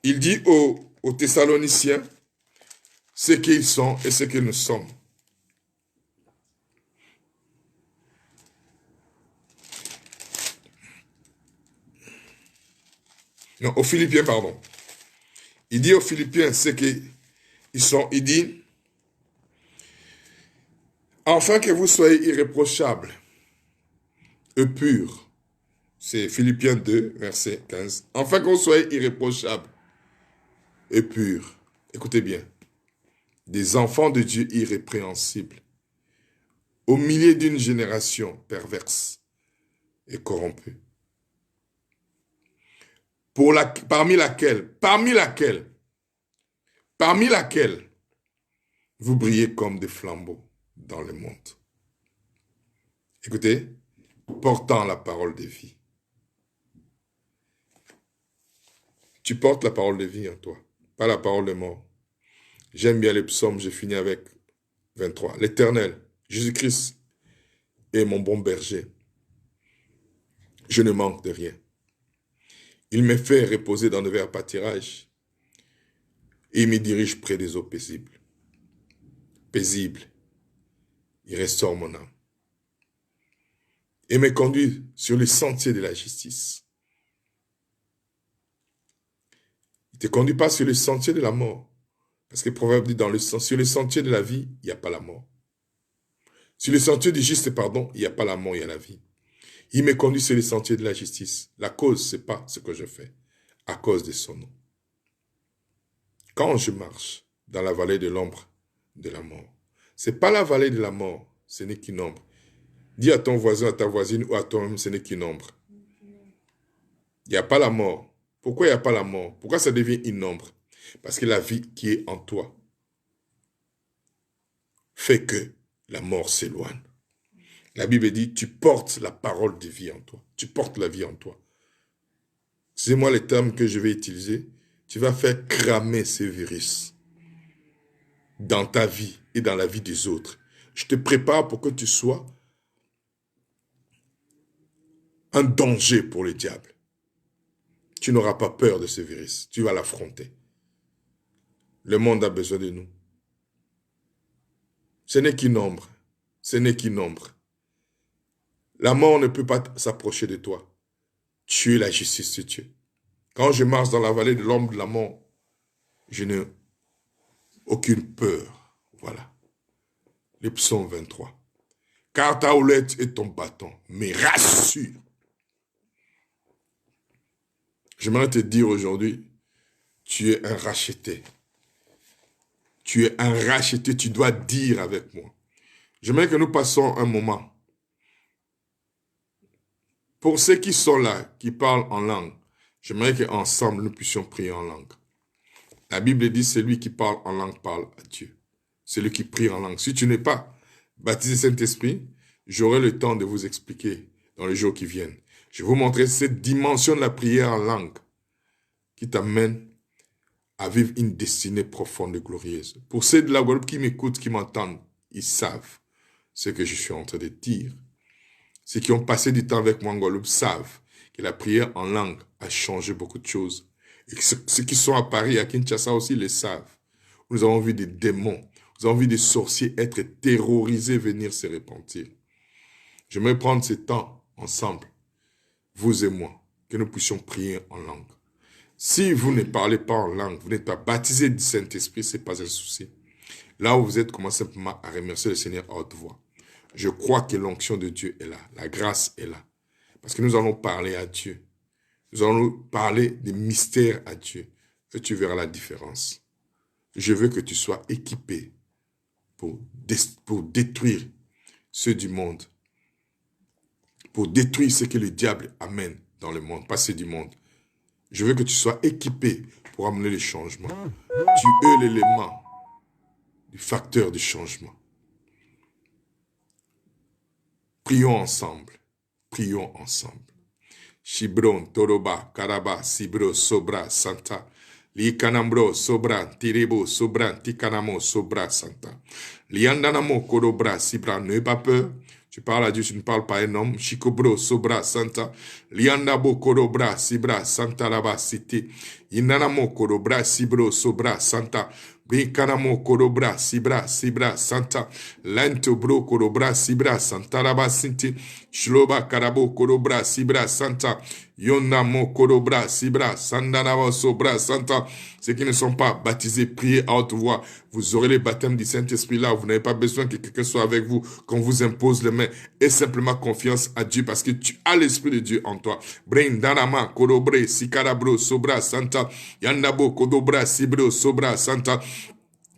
Il dit aux Thessaloniciens ce qu'ils sont et ce que nous sommes. Non, aux Philippiens, pardon. Il dit aux Philippiens ce qu'ils sont. Il dit, afin que vous soyez irréprochables et purs. C'est Philippiens 2, verset 15. Afin que vous soyez irréprochables et purs. Écoutez bien. Des enfants de Dieu irrépréhensibles, au milieu d'une génération perverse et corrompue, parmi laquelle vous brillez comme des flambeaux dans le monde. Écoutez, portant la parole de vie. Tu portes la parole de vie en toi, pas la parole de mort. J'aime bien les psaumes, je finis avec 23. L'Éternel, Jésus-Christ, est mon bon berger. Je ne manque de rien. Il me fait reposer dans de verts pâturages. Et il me dirige près des eaux paisibles. Paisible. Il restaure mon âme. Et me conduit sur le sentier de la justice. Il ne te conduit pas sur le sentier de la mort. Parce que le proverbe dit, sur le sentier de la vie, il n'y a pas la mort. Sur le sentier du juste, pardon, il n'y a pas la mort, il y a la vie. Il me conduit sur le sentier de la justice. La cause, ce n'est pas ce que je fais, à cause de son nom. Quand je marche dans la vallée de l'ombre de la mort, ce n'est pas la vallée de la mort, ce n'est qu'une ombre. Dis à ton voisin, à ta voisine ou à toi-même, ce n'est qu'une ombre. Il n'y a pas la mort. Pourquoi il n'y a pas la mort? Pourquoi ça devient une ombre? Parce que la vie qui est en toi fait que la mort s'éloigne. La Bible dit, tu portes la parole de vie en toi. Tu portes la vie en toi. C'est moi les termes que je vais utiliser. Tu vas faire cramer ces virus dans ta vie et dans la vie des autres. Je te prépare pour que tu sois un danger pour le diable. Tu n'auras pas peur de ce virus. Tu vas l'affronter. Le monde a besoin de nous. Ce n'est qu'une ombre. Ce n'est qu'une ombre. La mort ne peut pas s'approcher de toi. Tu es la justice de Dieu. Quand je marche dans la vallée de l'ombre de la mort, je n'ai aucune peur. Voilà. Le psaume 23. Car ta houlette et ton bâton me rassurent. J'aimerais te dire aujourd'hui, tu es un racheté. Tu es un racheté, tu dois dire avec moi. J'aimerais que nous passions un moment. Pour ceux qui sont là, qui parlent en langue, j'aimerais qu'ensemble nous puissions prier en langue. La Bible dit, celui qui parle en langue parle à Dieu. Celui qui prie en langue. Si tu n'es pas baptisé Saint-Esprit, j'aurai le temps de vous expliquer dans les jours qui viennent. Je vais vous montrer cette dimension de la prière en langue qui t'amène à vivre une destinée profonde et glorieuse. Pour ceux de la Guadeloupe qui m'écoutent, qui m'entendent, ils savent ce que je suis en train de dire. Ceux qui ont passé du temps avec moi en Guadeloupe savent que la prière en langue a changé beaucoup de choses. Et ceux qui sont à Paris, à Kinshasa aussi, le savent. Nous avons vu des démons, nous avons vu des sorciers être terrorisés, venir se repentir. J'aimerais prendre ce temps ensemble, vous et moi, que nous puissions prier en langue. Si vous ne parlez pas en langue, vous n'êtes pas baptisé du Saint-Esprit, ce n'est pas un souci. Là où vous êtes, commencez simplement à remercier le Seigneur à haute voix. Je crois que l'onction de Dieu est là, la grâce est là. Parce que nous allons parler à Dieu. Nous allons parler des mystères à Dieu. Et tu verras la différence. Je veux que tu sois équipé pour détruire ceux du monde. Pour détruire ce que le diable amène dans le monde, pas ceux du monde. Je veux que tu sois équipé pour amener le changement. Tu es l'élément du facteur du changement. Prions ensemble. Prions ensemble. Shibron, Toroba, Karaba, Sibro, Sobra, Santa. Likanambro, Sobra, Tirebo, Sobra, Tikanamo, Sobra, Santa. Liandanamo, Korobra, Sibra, n'aie pas peur. Tu parles à Dieu, tu ne parles pas à un homme. Shikobro, Sobra, Santa. Liandabo, Korobra, Sibra, Santa, Laba, Cité. Inanamo, Korobra, Sibro, Sobra, Santa. Brikanamo, Korobra, Sibra, Sibra, Santa. Lento, Bro, Korobra, Sibra, Santa, Laba, Cité. Shloba, Karabo, Korobra, Sibra, Santa. Yonamo, Korobra, Sibra, Sandanava, Sobra, Santa. Ceux qui ne sont pas baptisés, priez à haute voix. Vous aurez le baptême du Saint-Esprit là. Vous n'avez pas besoin que quelqu'un soit avec vous, qu'on vous impose les mains. Et simplement confiance à Dieu parce que tu as l'Esprit de Dieu en toi. Brain, Danama, Korobre, Sikarabro, Sobra, Santa. Yandabo, Kodobra, Sibro, Sobra, Santa.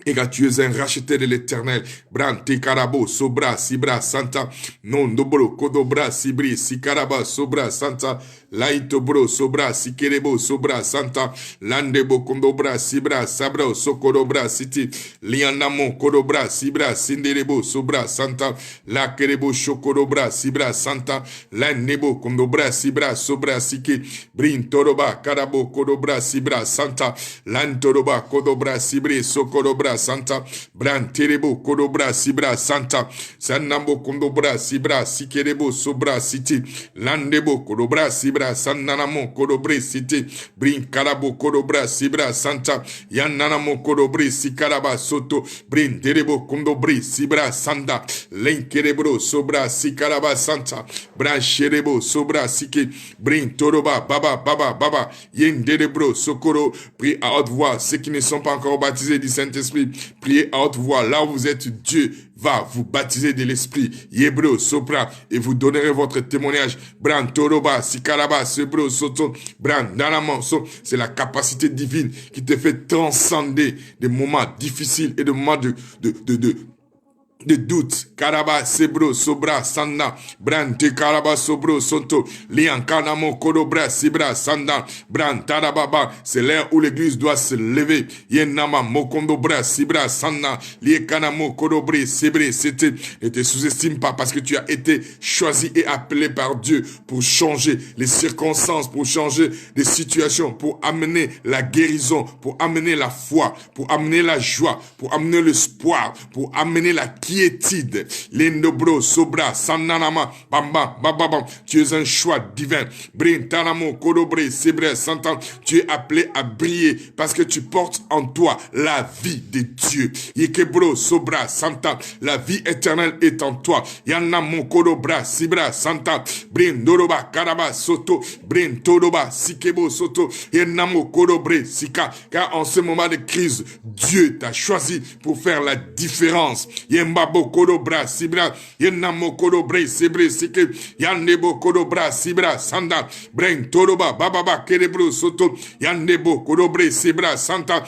Et que tu es un racheté de l'Éternel. Brante Karabo, Sobra, Sibra, Santa. Non, Dobro, Kodobra, Sibri, Sikaraba, Sobra, Santa. Laitobro, Sobra, Sikerebo, Sobra, Santa. Landebo, Kondobra, Sibra, Sabra, Sokorobra, City. Lianamo, Kodobra, Sibra, Sinderebo, Sobra, Santa. La Kerebo, Shokorobra, Sibra, Santa. Landebo, Kondobra, Sibra, Sobra, Siki. Brin, Toroba, Karabo, Kodobra, Sibra, Santa. Lantoroba, Kodobra, Sibri, Sokorobra, Santa, Bran Terebo, Kodobra, Sibra, Santa, Sanambo, Kondobra, Sibra, Sikerebo, Sobra, City, Landebo, Kodobra, Sibra, Sibra, Sananamo, Kodobre, Cité, Brin, Karabo, Kodobra, Sibra, Santa, Yananamo, Kodobre, Sikaraba, Soto, Brin, Derebo, Kondobri, Sibra, Sanda, Lenkerebro, Sobra, Sikaraba, Santa, Bran, Sherebo, Sobra, Sike, Brin, Toroba, Baba, Yen, Derebro, Sokoro, prie à haute voix, ceux qui ne sont pas encore baptisés du Saint-Esprit, priez à haute voix, là où vous êtes, Dieu va vous baptiser de l'Esprit, Yebro, Sopra, et vous donnerez votre témoignage, Bran, Toroba, Sikaraba, Sebro, Soto, Bran, Nanaman, c'est la capacité divine qui te fait transcender des moments difficiles et des moments de doute. Karaba, Sebro, Sobra, Sanda, Bran, Te Karaba, Sobro, Soto, Lian, Kanamo, Kodobra, Sibra, Sanda, Bran, Tarababa, c'est l'heure où l'église doit se lever. Yenama, Mokondobra, Sibra, Sanda, Lie Kanamo, Kodobri, Sibre, c'était, ne te sous-estime pas parce que tu as été choisi et appelé par Dieu pour changer les circonstances, pour changer les situations, pour amener la guérison, pour amener la foi, pour amener la joie, pour amener l'espoir, pour amener la quiétude. Lendobro, Sobra, Sananama, Bamba, Bababam. Tu es un choix divin. Brin, Tanamo, Kodobre, Sebre, Santan. Tu es appelé à briller parce que tu portes en toi la vie de Dieu. Yekebro, Sobra, Santa. La vie éternelle est en toi. Yanamo, Kodobra, Sibra, Santa. Brin, Doroba, Karaba, Soto. Brin, Todoba, Sikebo, Soto. Yanamo, Kodobre, Sika. Car en ce moment de crise, Dieu t'a choisi pour faire la différence. Yembabo Kodobra, Sibra, Yenamo Kodobre, Sibre, Sike, Yandebo Kodobra, Sibra, Sanda, Bren, Toroba, Bababa, Kerebro, Soto, Yandebo Kodobre, Sibra, Santa,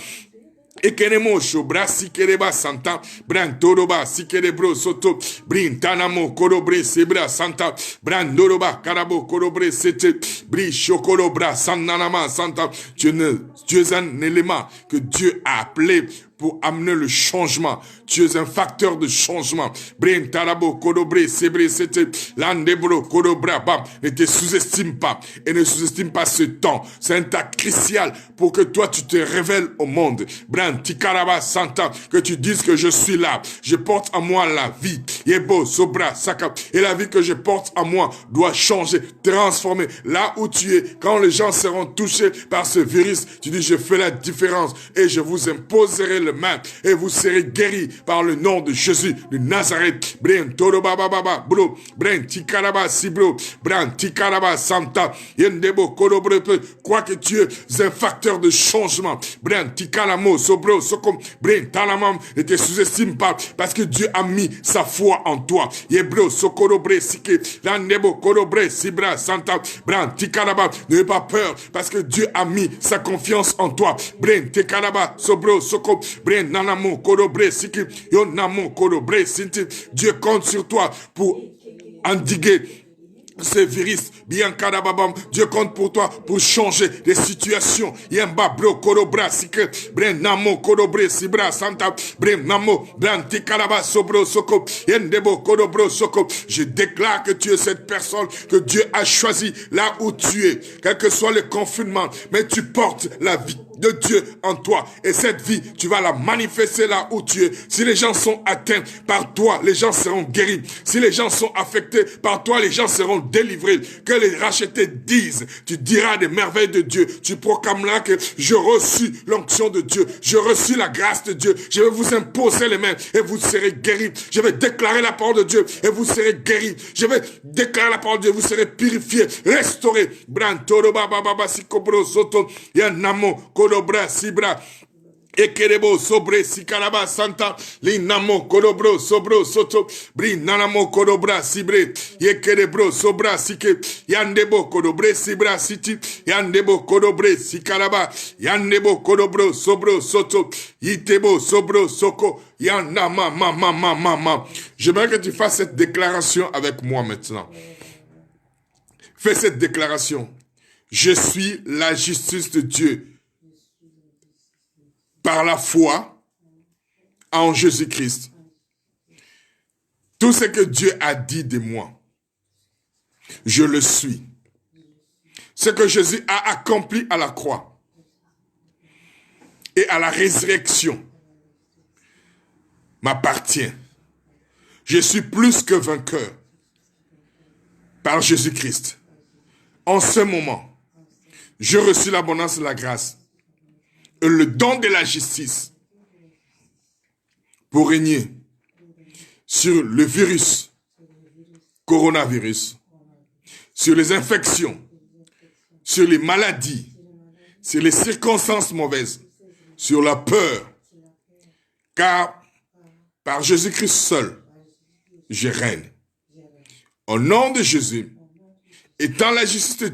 Ekenemo shobra sikereba santa brantoroba sikerebro soto brintanamo korobre sebra santa brandoroba karabo korobre sete bri chokolobra sananama santa. Tu es un élément que Dieu a appelé pour amener le changement. Tu es un facteur de changement. Brin tarabo kodobre sebre sete landebro kodobra bam. Ne te sous-estime pas et ne sous-estime pas ce temps. C'est un temps crucial pour que toi tu te révèles au monde. Bran tikaraba santa, que tu dises que je suis là. Je porte en moi la vie. Yebo sobra saka, et la vie que je porte en moi doit changer, transformer. Là où tu es, quand les gens seront touchés par ce virus, tu dis je fais la différence et je vous imposerai le main et vous serez guéris par le nom de Jésus de Nazareth. Bren toroba baba bro, bren tikaraba sibro, bren tikaraba santa, yendebo kodobre. Crois que tu es un facteur de changement. Bren tikalamo sobro sokom, bren talamam, ne te sous-estime pas parce que Dieu a mis sa foi en toi. Yebro sokodobre sike, landebo kodobre sibra santa, bren tikaraba. N'aie pas peur parce que Dieu a mis sa confiance en toi. Bren tikaraba sobro sokom, bren nanamo kodobre sike, yonamo kodobre sinti. Dieu compte sur toi pour endiguer ce virus, bien kadababam. Dieu compte pour toi pour changer les situations. Yemba bro kodobra sike, bren namo kodobre sibra santa, bren namo bran tikalaba sobro soko, yendebo kodobro soko. Je déclare que tu es cette personne que Dieu a choisi là où tu es, quel que soit le confinement, mais tu portes la vie de Dieu en toi. Et cette vie, tu vas la manifester là où tu es. Si les gens sont atteints par toi, les gens seront guéris. Si les gens sont affectés par toi, les gens seront délivrés. Que les rachetés disent, tu diras des merveilles de Dieu. Tu proclameras que je reçus l'onction de Dieu. Je reçus la grâce de Dieu. Je vais vous imposer les mains et vous serez guéris. Je vais déclarer la parole de Dieu et vous serez guéris. Je vais déclarer la parole de Dieu, vous serez purifiés, restaurés. Brantoroba baba sikobro soto yanamo kodobra sibra. Ekerebo sobre sikaraba santa linamo kodobro sobro soto brinanamo kodobra sibre yekerebro sobra sike yandebo kodobre sibra siti yandebo kodobre sikaraba yandebo kodobro sobro soto yitebo sobro soko yanama mama. J'aimerais que tu fasses cette déclaration avec moi maintenant. Fais cette déclaration. Je suis la justice de Dieu par la foi en Jésus-Christ. Tout ce que Dieu a dit de moi, je le suis. Ce que Jésus a accompli à la croix et à la résurrection m'appartient. Je suis plus que vainqueur par Jésus-Christ. En ce moment, je reçus l'abondance de la grâce et le don de la justice pour régner sur le virus, coronavirus, sur les infections, sur les maladies, sur les circonstances mauvaises, sur la peur. Car par Jésus-Christ seul, je règne. Au nom de Jésus, étant la justice de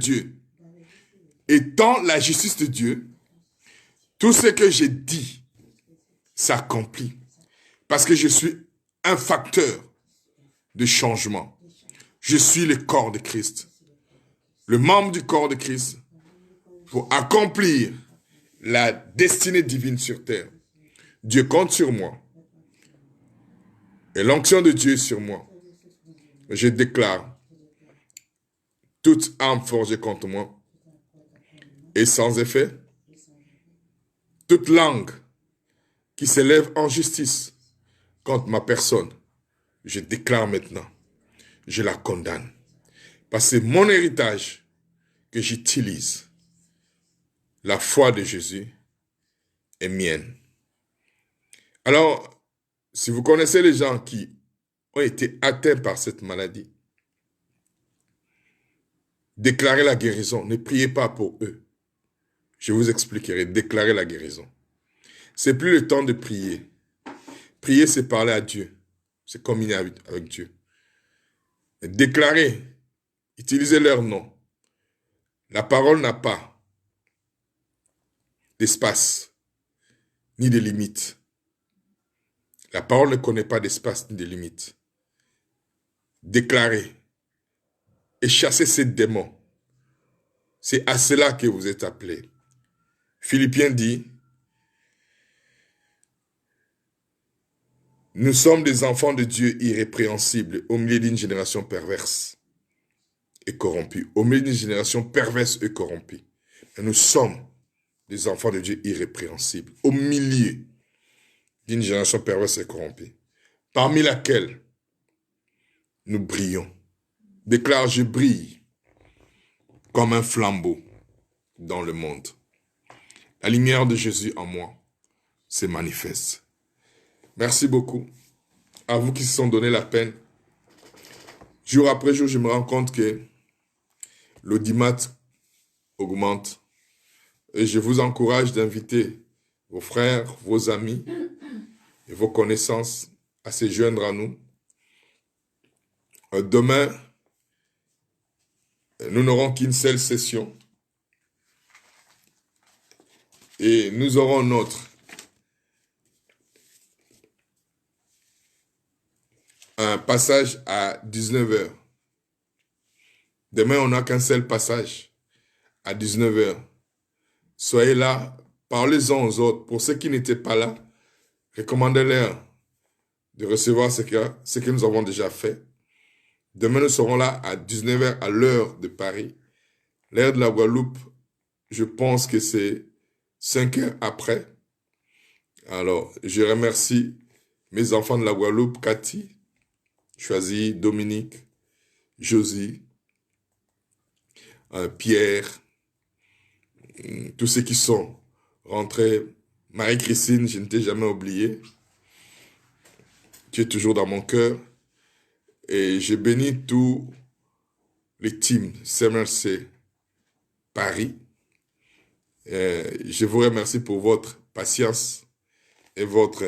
Dieu, tout ce que j'ai dit s'accomplit. Parce que je suis un facteur de changement. Je suis le corps de Christ. Le membre du corps de Christ pour accomplir la destinée divine sur terre. Dieu compte sur moi. Et l'onction de Dieu est sur moi. Je déclare toute arme forgée contre moi est sans effet. Toute langue qui s'élève en justice contre ma personne, je déclare maintenant, je la condamne. Parce que c'est mon héritage que j'utilise. La foi de Jésus est mienne. Alors, si vous connaissez les gens qui ont été atteints par cette maladie, déclarez la guérison. Ne priez pas pour eux. Je vous expliquerai. Déclarez la guérison. C'est plus le temps de prier. Prier, c'est parler à Dieu. C'est communier avec Dieu. Déclarez. Utilisez leur nom. La parole n'a pas d'espace ni de limite. La parole ne connaît pas d'espace ni de limite. Déclarez et chassez ces démons. C'est à cela que vous êtes appelés. Philippiens dit, nous sommes des enfants de Dieu irrépréhensibles au milieu d'une génération perverse et corrompue. Au milieu d'une génération perverse et corrompue. Et nous sommes des enfants de Dieu irrépréhensibles au milieu d'une génération perverse et corrompue, parmi laquelle nous brillons. Déclare, je brille comme un flambeau dans le monde. La lumière de Jésus en moi se manifeste. Merci beaucoup à vous qui se sont donné la peine. Jour après jour, je me rends compte que l'audimat augmente. Et je vous encourage d'inviter vos frères, vos amis et vos connaissances à se joindre à nous. Demain, nous n'aurons qu'une seule session. Et nous aurons un passage à 19h. Demain, on n'a qu'un seul passage à 19h. Soyez là, parlez-en aux autres. Pour ceux qui n'étaient pas là, recommandez-leur de recevoir ce que nous avons déjà fait. Demain, nous serons là à 19h à l'heure de Paris. L'heure de la Guadeloupe, je pense que c'est 5 heures après. Alors, je remercie mes enfants de la Guadeloupe, Cathy, Choisy, Dominique, Josie, Pierre, tous ceux qui sont rentrés. Marie-Christine, je ne t'ai jamais oublié. Tu es toujours dans mon cœur. Et je bénis tous les teams CMRC Paris. Je vous remercie pour votre patience et votre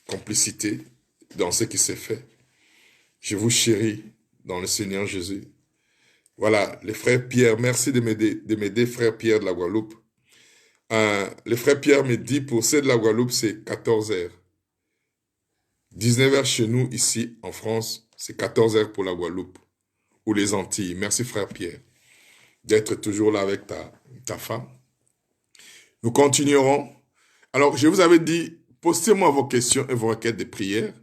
complicité dans ce qui s'est fait. Je vous chéris dans le Seigneur Jésus. Voilà, les frères Pierre, merci de m'aider, frère Pierre de la Guadeloupe. Le frère Pierre me dit, pour ceux de la Guadeloupe, c'est 14h. 19h chez nous, ici, en France, c'est 14h pour la Guadeloupe ou les Antilles. Merci, frère Pierre, d'être toujours là avec ta femme. Nous continuerons. Alors, je vous avais dit, postez-moi vos questions et vos requêtes de prière.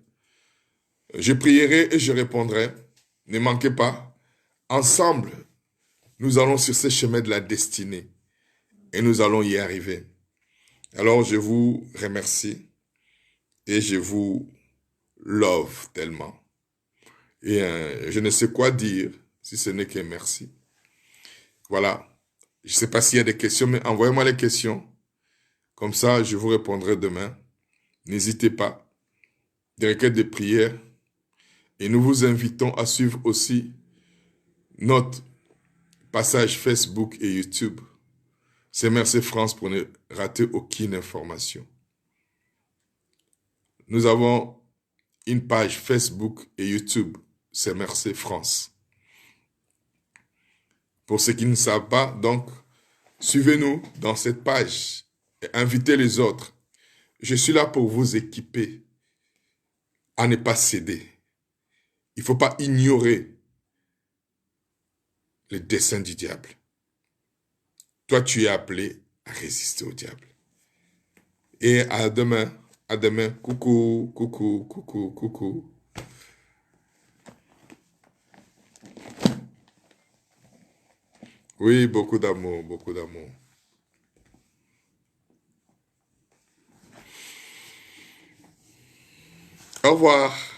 Je prierai et je répondrai. Ne manquez pas. Ensemble, nous allons sur ce chemin de la destinée et nous allons y arriver. Alors, je vous remercie et je vous love tellement. Et je ne sais quoi dire si ce n'est que merci. Voilà. Je ne sais pas s'il y a des questions, mais envoyez-moi les questions. Comme ça, je vous répondrai demain. N'hésitez pas. Des requêtes de prière. Et nous vous invitons à suivre aussi notre passage Facebook et YouTube. C'est Merci France pour ne rater aucune information. Nous avons une page Facebook et YouTube. C'est Merci France. Pour ceux qui ne savent pas, donc, suivez-nous dans cette page et invitez les autres. Je suis là pour vous équiper à ne pas céder. Il ne faut pas ignorer les desseins du diable. Toi, tu es appelé à résister au diable. Et à demain. À demain. Coucou, coucou, coucou, coucou. Oui, beaucoup d'amour, beaucoup d'amour. Au revoir.